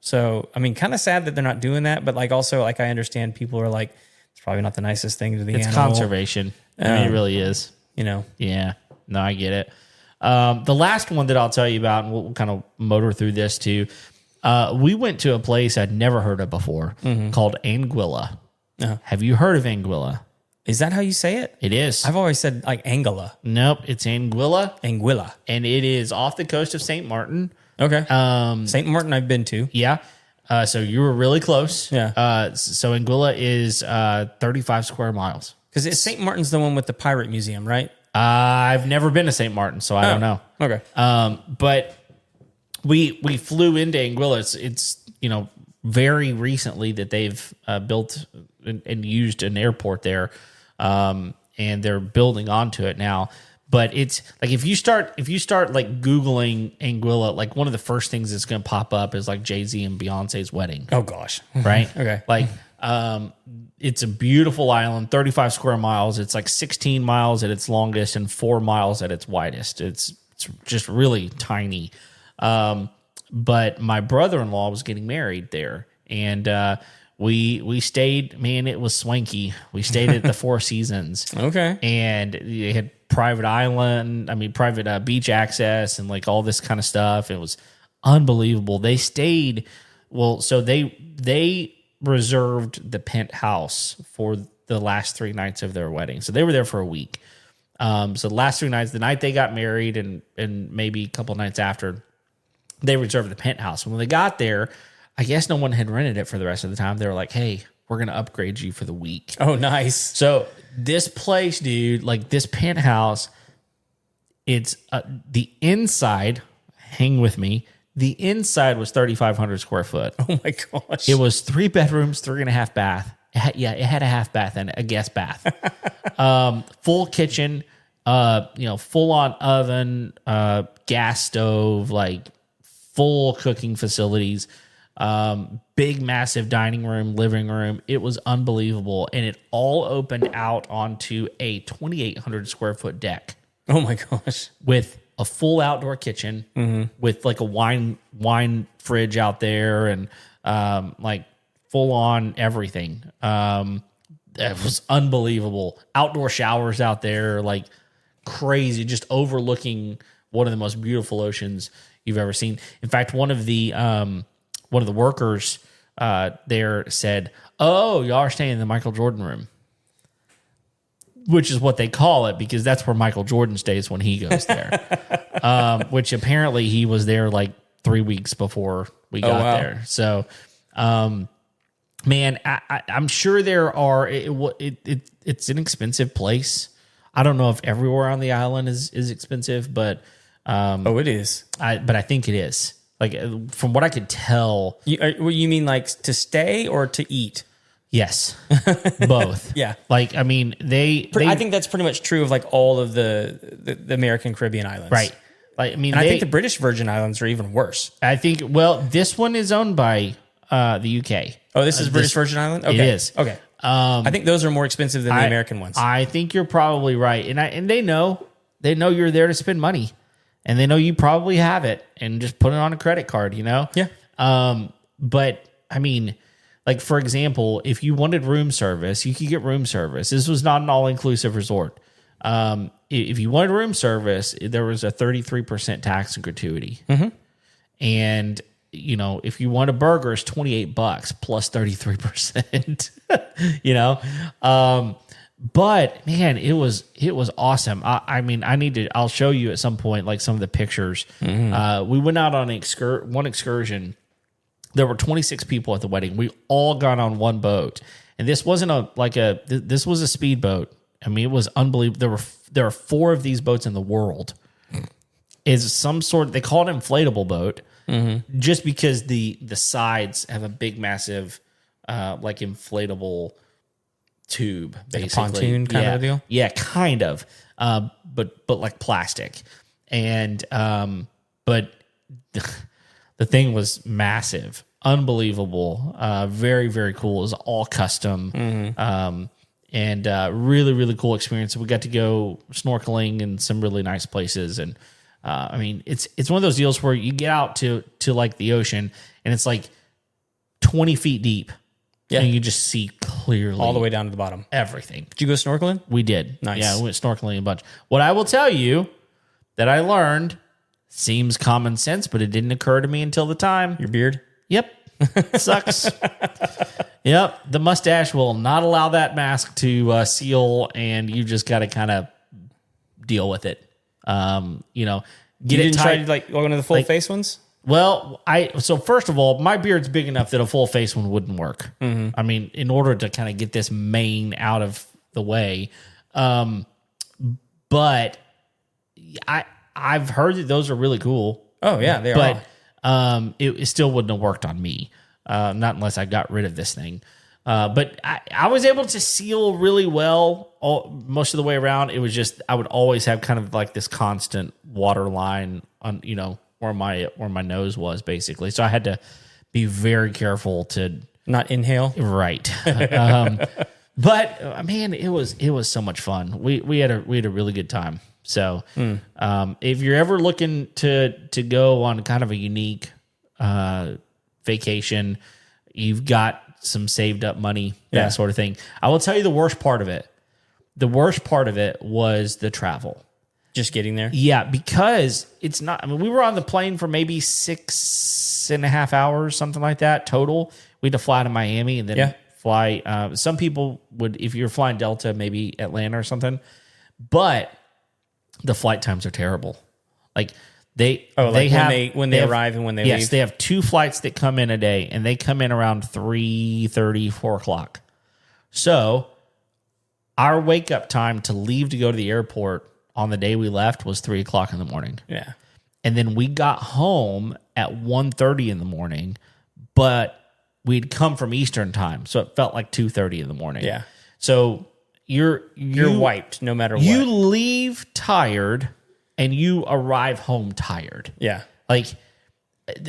Speaker 2: So I mean, kind of sad that they're not doing that, but like also like I understand people are like, it's probably not the nicest thing to the animal.
Speaker 1: It's conservation. I mean, it really is. Yeah. No, I get it. The last one that I'll tell you about, and we'll kind of motor through this too. We went to a place I'd never heard of before called Anguilla. Have you heard of Anguilla?
Speaker 2: Is that how you say it?
Speaker 1: It is.
Speaker 2: I've always said like Anguilla.
Speaker 1: Nope, it's Anguilla,
Speaker 2: Anguilla.
Speaker 1: and it is off the coast of St. Martin.
Speaker 2: Okay. St. Martin I've been to.
Speaker 1: Yeah. So you were really close.
Speaker 2: Yeah.
Speaker 1: So Anguilla is 35 square miles.
Speaker 2: Because St. Martin's the one with the pirate museum, right?
Speaker 1: I've never been to St. Martin, so I don't know.
Speaker 2: Okay.
Speaker 1: But we flew into Anguilla. It's very recently that they've built and used an airport there, and they're building onto it now. But it's like if you start like Googling Anguilla, like one of the first things that's going to pop up is like Jay-Z and Beyonce's wedding.
Speaker 2: Oh gosh.
Speaker 1: Right?
Speaker 2: Okay.
Speaker 1: Like it's a beautiful island, 35 square miles. It's like 16 miles at its longest and 4 miles at its widest. It's just really tiny. But my brother-in-law was getting married there, and we stayed. Man, it was swanky. We stayed at the Four Seasons.
Speaker 2: Okay.
Speaker 1: And they had private beach access and like all this kind of stuff. It was unbelievable. They stayed. Well, so they reserved the penthouse for the last 3 nights of their wedding. So they were there for a week. So the last 3 nights, the night they got married and maybe a couple nights after, they reserved the penthouse. When they got there, I guess no one had rented it for the rest of the time. They were like, hey, we're going to upgrade you for the week.
Speaker 2: Oh, nice.
Speaker 1: So this place, dude, like this penthouse, it's the inside, hang with me, the inside was 3,500 square foot.
Speaker 2: Oh, my gosh.
Speaker 1: It was 3 bedrooms, 3.5 bath. It had a half bath and a guest bath. Full kitchen, full on oven, gas stove, like full cooking facilities, big, massive dining room, living room. It was unbelievable. And it all opened out onto a 2,800 square foot deck.
Speaker 2: Oh my gosh.
Speaker 1: With a full outdoor kitchen, with like a wine fridge out there, and like full on everything. It was unbelievable. Outdoor showers out there, like crazy, just overlooking one of the most beautiful oceans you've ever seen. In fact, one of the workers there said, "Oh, y'all are staying in the Michael Jordan room," which is what they call it because that's where Michael Jordan stays when he goes there. Which apparently he was there like 3 weeks before we got there. So, man, I'm sure there are. It's an expensive place. I don't know if everywhere on the island is expensive, but
Speaker 2: it is.
Speaker 1: But I think it is. Like from what I could tell.
Speaker 2: You mean like to stay or to eat?
Speaker 1: Yes, both.
Speaker 2: Yeah.
Speaker 1: Like, I mean,
Speaker 2: I think that's pretty much true of like all of the American Caribbean islands.
Speaker 1: Right. Like, I mean,
Speaker 2: I think the British Virgin Islands are even worse.
Speaker 1: I think, well, this one is owned by the UK.
Speaker 2: Oh, this is British Virgin Island? Okay.
Speaker 1: It is.
Speaker 2: Okay. I think those are more expensive than the American ones.
Speaker 1: I think you're probably right. And they know you're there to spend money. And they know you probably have it and just put it on a credit card,
Speaker 2: Yeah.
Speaker 1: But I mean, like, for example, if you wanted room service, you could get room service. This was not an all-inclusive resort. If you wanted room service, there was a 33% tax and gratuity. Mm-hmm. And, if you want a burger, it's $28 plus 33%, but man, it was awesome. I mean, I'll show you at some point, like some of the pictures. Mm-hmm. We went out on one excursion. There were 26 people at the wedding. We all got on one boat, and this wasn't this was a speedboat. I mean, it was unbelievable. There are 4 of these boats in the world. Is some sort, they call it inflatable boat, just because the sides have a big, massive, like inflatable tube, basically.
Speaker 2: Like a pontoon kind of a deal?
Speaker 1: Yeah, kind of. But like plastic. And but the thing was massive, unbelievable, very, very cool. It was all custom. And really, really cool experience. We got to go snorkeling in some really nice places. And I mean, it's one of those deals where you get out to like the ocean and it's like 20 feet deep. Yeah. And you just see clearly
Speaker 2: all the way down to the bottom.
Speaker 1: Everything.
Speaker 2: Did you go snorkeling?
Speaker 1: We did.
Speaker 2: Nice.
Speaker 1: Yeah, we went snorkeling a bunch. What I will tell you that I learned seems common sense, but it didn't occur to me until the time.
Speaker 2: Your beard?
Speaker 1: Yep. Sucks. Yep. The mustache will not allow that mask to seal, and you just got to kind of deal with it. You know,
Speaker 2: You didn't try to like one of the full face ones?
Speaker 1: Well, so first of all, my beard's big enough that a full face one wouldn't work. I mean, in order to kind of get this mane out of the way, but I've heard that those are really cool.
Speaker 2: Oh yeah, they are.
Speaker 1: But it still wouldn't have worked on me, not unless I got rid of this thing. But I was able to seal really well most of the way around. It was just I would always have kind of like this constant water line on, you know, where my nose was basically. So I had to be very careful to
Speaker 2: not inhale.
Speaker 1: Right. But man, it was so much fun. We had a really good time. So if you're ever looking to go on kind of a unique vacation, you've got some saved up money, that sort of thing. I will tell you the worst part of it. The worst part of it was the travel.
Speaker 2: Just getting there?
Speaker 1: Yeah, because it's not, I mean, we were on the plane for maybe 6.5 hours, something like that total. We had to fly to Miami and then fly. Some people would, if you're flying Delta, maybe Atlanta or something. But the flight times are terrible. Like they have
Speaker 2: when they arrive and when they leave.
Speaker 1: Yes, they have 2 flights that come in a day, and they come in around 3:30, 4 o'clock. So our wake up time to leave to go to the airport on the day we left was 3 o'clock in the morning.
Speaker 2: Yeah.
Speaker 1: And then we got home at 1:30 in the morning, but we'd come from Eastern time. So it felt like 2:30 in the morning.
Speaker 2: Yeah.
Speaker 1: So you're
Speaker 2: wiped no matter what.
Speaker 1: You leave tired and you arrive home tired.
Speaker 2: Yeah.
Speaker 1: Like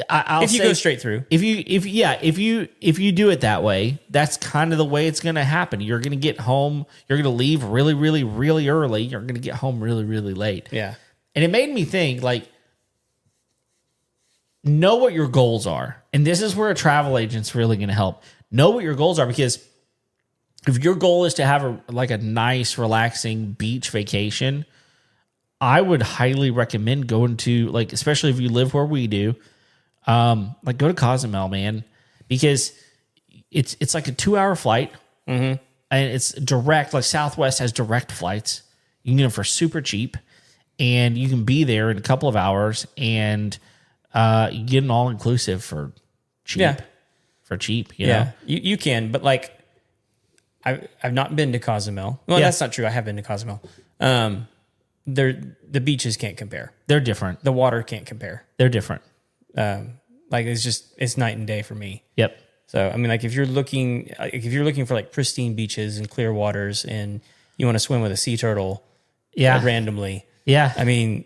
Speaker 1: I'll
Speaker 2: if you go straight through.
Speaker 1: If you do it that way, that's kind of the way it's going to happen. You're going to get home, you're going to leave really, really, really early. You're going to get home really, really late.
Speaker 2: Yeah.
Speaker 1: And it made me think, like, know what your goals are. And this is where a travel agent's really going to help. Know what your goals are, because if your goal is to have a nice, relaxing beach vacation, I would highly recommend going to, like, especially if you live where we do, like, go to Cozumel, man, because it's like a 2-hour flight, and it's direct. Like, Southwest has direct flights. You can get them for super cheap, and you can be there in a couple of hours, and you get an all inclusive for cheap.
Speaker 2: Yeah.
Speaker 1: For cheap, you know?
Speaker 2: You can, but like, I've not been to Cozumel. Well, that's not true. I have been to Cozumel. The beaches can't compare.
Speaker 1: They're different.
Speaker 2: The water can't compare.
Speaker 1: They're different.
Speaker 2: Like, it's night and day for me.
Speaker 1: Yep.
Speaker 2: So I mean, like, if you're looking for like pristine beaches and clear waters, and you want to swim with a sea turtle, randomly, I mean,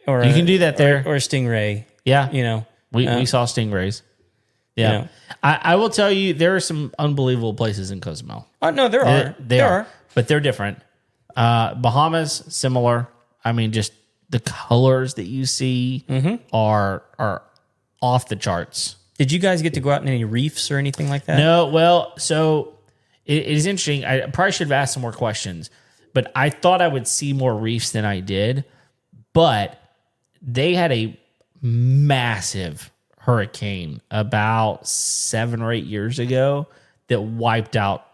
Speaker 2: or
Speaker 1: you can do that there,
Speaker 2: or a stingray.
Speaker 1: Yeah,
Speaker 2: you know,
Speaker 1: we saw stingrays. Yeah, you know. I will tell you, there are some unbelievable places in Cozumel.
Speaker 2: Oh no, there are.
Speaker 1: There are, but they're different. Bahamas, similar. I mean, just the colors that you see are off the charts.
Speaker 2: Did you guys get to go out in any reefs or anything like that?
Speaker 1: No. Well, so it is interesting. I probably should have asked some more questions, but I thought I would see more reefs than I did. But they had a massive hurricane about 7 or 8 years ago that wiped out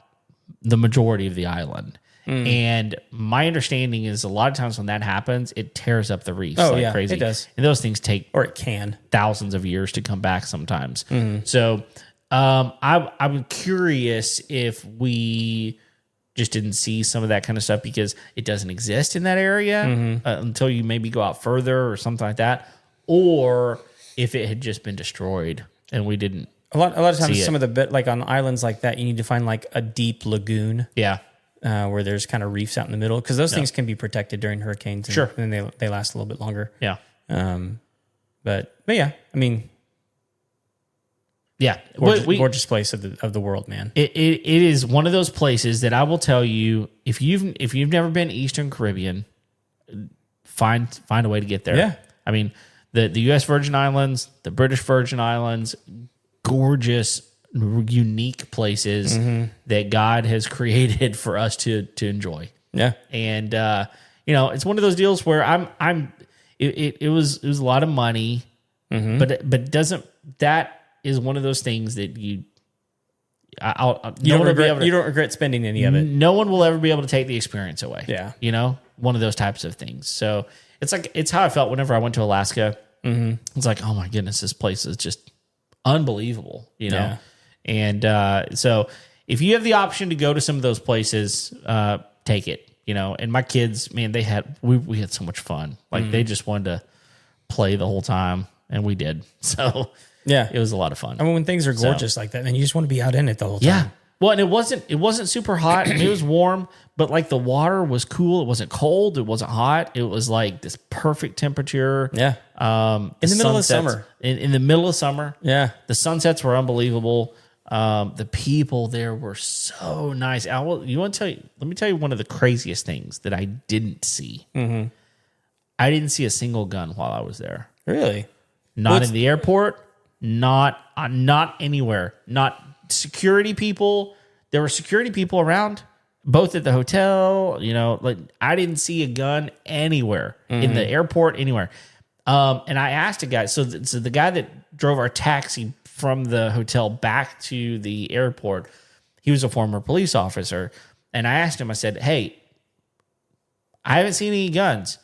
Speaker 1: the majority of the island. And my understanding is a lot of times when that happens, it tears up the reefs like crazy.
Speaker 2: It does.
Speaker 1: And those things take,
Speaker 2: or it can,
Speaker 1: thousands of years to come back sometimes. So I'm curious if we just didn't see some of that kind of stuff because it doesn't exist in that area until you maybe go out further or something like that, or if it had just been destroyed and we didn't.
Speaker 2: A lot of times, some of the bit, like on islands like that, you need to find like a deep lagoon. Yeah. Where there's kind of reefs out in the middle, because those things can be protected during hurricanes. And, and then they last a little bit longer. Yeah. But yeah, I mean, gorgeous place of the world, man. It
Speaker 1: is one of those places that I will tell you, if you've never been Eastern Caribbean, find a way to get there. Yeah. I mean, the U.S. Virgin Islands, the British Virgin Islands, gorgeous, unique places that God has created for us to enjoy. Yeah. And it's one of those deals where it was a lot of money, but that is one of those things that
Speaker 2: You don't regret spending any of it.
Speaker 1: No one will ever be able to take the experience away.
Speaker 2: Yeah.
Speaker 1: You know, one of those types of things. So it's how I felt whenever I went to Alaska. Mm-hmm. It's like, oh my goodness, this place is just unbelievable, you know? Yeah. And so if you have the option to go to some of those places, take it, you know? And my kids, man, we had so much fun. Like they just wanted to play the whole time, and we did. So
Speaker 2: yeah,
Speaker 1: it was a lot of fun.
Speaker 2: I mean, when things are gorgeous like that, man, you just want to be out in it the whole time.
Speaker 1: Yeah. Well, and it wasn't super hot. I mean, it was warm, but like the water was cool. It wasn't cold. It wasn't hot. It was like this perfect temperature.
Speaker 2: Yeah. In the middle of summer.
Speaker 1: In the middle of summer.
Speaker 2: Yeah.
Speaker 1: The sunsets were unbelievable. The people there were so nice. Let me tell you one of the craziest things that I didn't see. Mm-hmm. I didn't see a single gun while I was there.
Speaker 2: Really?
Speaker 1: Not in the airport. Not anywhere. Not security people. There were security people around, both at the hotel. You know, like I didn't see a gun anywhere in the airport, anywhere. And I asked a guy. So the guy that drove our taxi from the hotel back to the airport, he was a former police officer. And I asked him. I said, "Hey, I haven't seen any guns."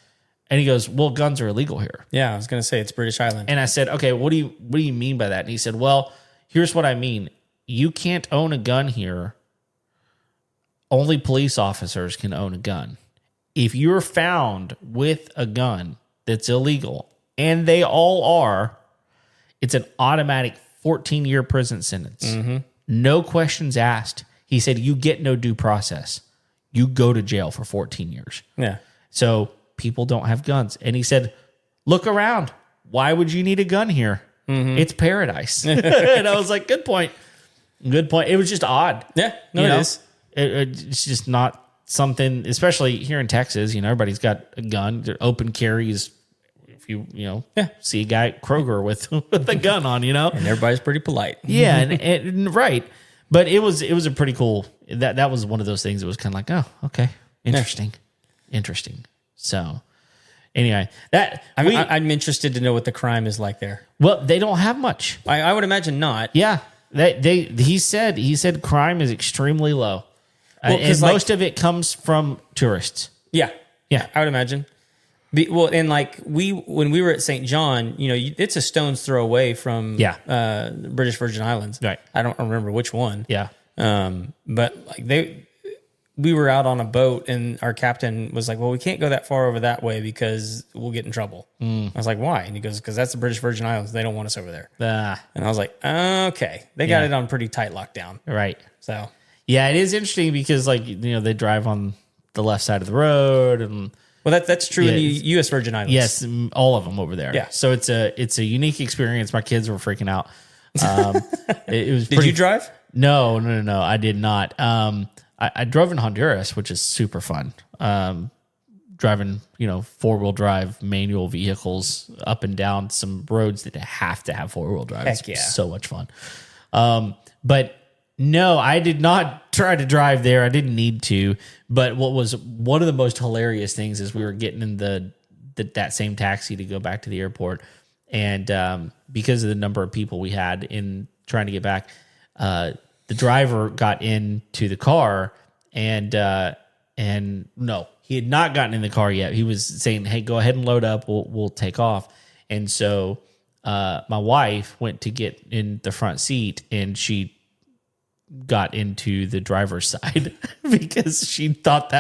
Speaker 1: And he goes, "Well, guns are illegal here."
Speaker 2: Yeah, I was going to say it's British Island.
Speaker 1: And I said, "Okay, what do you mean by that?" And he said, "Well, here's what I mean. You can't own a gun here. Only police officers can own a gun. If you're found with a gun that's illegal, and they all are, it's an automatic 14-year prison sentence. Mm-hmm. No questions asked." He said, "You get no due process. You go to jail for 14 years."
Speaker 2: Yeah.
Speaker 1: So people don't have guns. And he said, "Look around. Why would you need a gun here? Mm-hmm. It's paradise." And I was like, good point. Good point. It was just odd.
Speaker 2: Yeah, no, it is.
Speaker 1: It's just not something, especially here in Texas, you know, everybody's got a gun. They're open carries. If you see a guy at Kroger with a gun on, you know.
Speaker 2: And everybody's pretty polite.
Speaker 1: Yeah, and right. But it was a pretty cool, that was one of those things that was kind of like, oh, okay, interesting. So anyway,
Speaker 2: I'm interested to know what the crime is like there.
Speaker 1: Well, they don't have much.
Speaker 2: I would imagine not.
Speaker 1: Yeah. He said crime is extremely low.
Speaker 2: Well,
Speaker 1: and most of it comes from tourists.
Speaker 2: Yeah.
Speaker 1: Yeah.
Speaker 2: I would imagine. And like when we were at St. John, you know, it's a stone's throw away from the British Virgin Islands.
Speaker 1: Right.
Speaker 2: I don't remember which one.
Speaker 1: Yeah.
Speaker 2: But like we were out on a boat and our captain was like, "Well, we can't go that far over that way because we'll get in trouble." I was like, "Why?" And he goes, "Because that's the British Virgin Islands. They don't want us over there." And I was like, "Okay." They got it on pretty tight lockdown.
Speaker 1: Right.
Speaker 2: So
Speaker 1: yeah, it is interesting because like, you know, they drive on the left side of the road and
Speaker 2: well, that's true in the U.S. Virgin Islands.
Speaker 1: Yes, all of them over there.
Speaker 2: Yeah.
Speaker 1: So it's a unique experience. My kids were freaking out. It was.
Speaker 2: Did you drive?
Speaker 1: No, I did not. I drove in Honduras, which is super fun. Driving, you know, 4-wheel drive manual vehicles up and down some roads that have to have 4-wheel drive.
Speaker 2: Heck yeah.
Speaker 1: It's so much fun. But no, I did not try to drive there. I didn't need to. But what was one of the most hilarious things is we were getting in that same taxi to go back to the airport. And because of the number of people we had in trying to get back, the driver got into the car and no, he had not gotten in the car yet. He was saying, "Hey, go ahead and load up. We'll take off." And so my wife went to get in the front seat and she got into the driver's side because she thought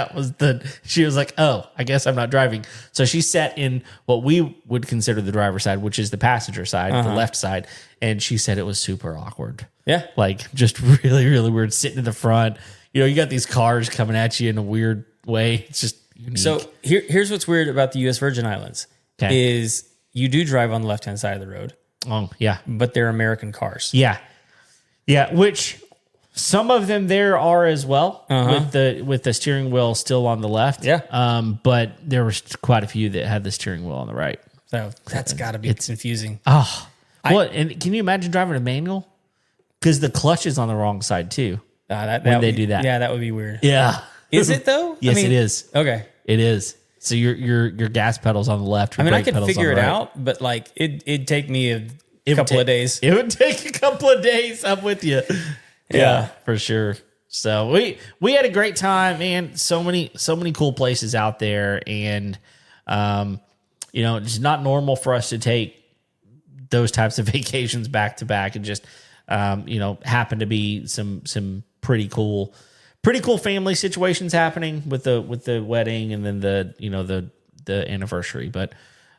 Speaker 1: she was like, "Oh, I guess I'm not driving." So she sat in what we would consider the driver's side, which is the passenger side, the left side. And she said it was super awkward.
Speaker 2: Yeah.
Speaker 1: Like just really, really weird sitting in the front. You know, you got these cars coming at you in a weird way. It's just unique.
Speaker 2: So here's what's weird about the U.S. Virgin Islands is you do drive on the left-hand side of the road.
Speaker 1: Oh, yeah.
Speaker 2: But they're American cars.
Speaker 1: Yeah. Yeah, which some of them there are as well with the steering wheel still on the left.
Speaker 2: Yeah.
Speaker 1: But there was quite a few that had the steering wheel on the right.
Speaker 2: So that's got to be confusing.
Speaker 1: Oh. And can you imagine driving a manual? Because the clutch is on the wrong side too. When they do that.
Speaker 2: Yeah, that would be weird.
Speaker 1: Yeah.
Speaker 2: Is it though?
Speaker 1: Yes, it is.
Speaker 2: Okay.
Speaker 1: It is. So your gas pedal's on the left.
Speaker 2: I could figure it out, but like it'd take me a couple of days.
Speaker 1: It would take a couple of days. I'm with you.
Speaker 2: Yeah.
Speaker 1: for sure. So we had a great time, man. So many cool places out there, and it's not normal for us to take those types of vacations back to back, and just happen to be some pretty cool family situations happening with the wedding and then the anniversary. But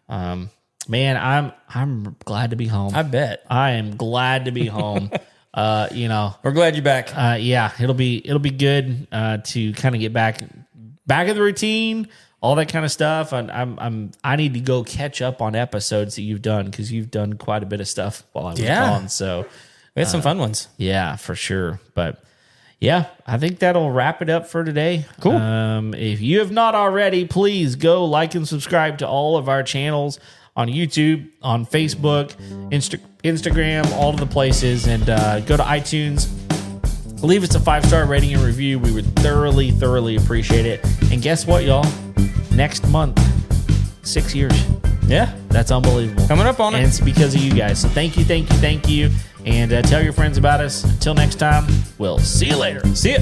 Speaker 1: man, I'm glad to be home.
Speaker 2: I bet.
Speaker 1: I am glad to be home.
Speaker 2: We're glad you're back.
Speaker 1: Yeah, it'll be good to kind of get back in the routine, all that kind of stuff. And I need to go catch up on episodes that you've done, because you've done quite a bit of stuff while I was gone. So
Speaker 2: We had some fun ones.
Speaker 1: Yeah, for sure. But yeah, I think that'll wrap it up for today.
Speaker 2: Cool.
Speaker 1: If you have not already, please go like and subscribe to all of our channels on YouTube, on Facebook, Instagram, all of the places, and go to iTunes. Leave us a 5-star rating and review. We would thoroughly, thoroughly appreciate it. And guess what, y'all? Next month, 6 years.
Speaker 2: Yeah.
Speaker 1: That's unbelievable.
Speaker 2: Coming up on it.
Speaker 1: And it's because of you guys. So thank you. And tell your friends about us. Until next time, we'll see you later.
Speaker 2: See ya.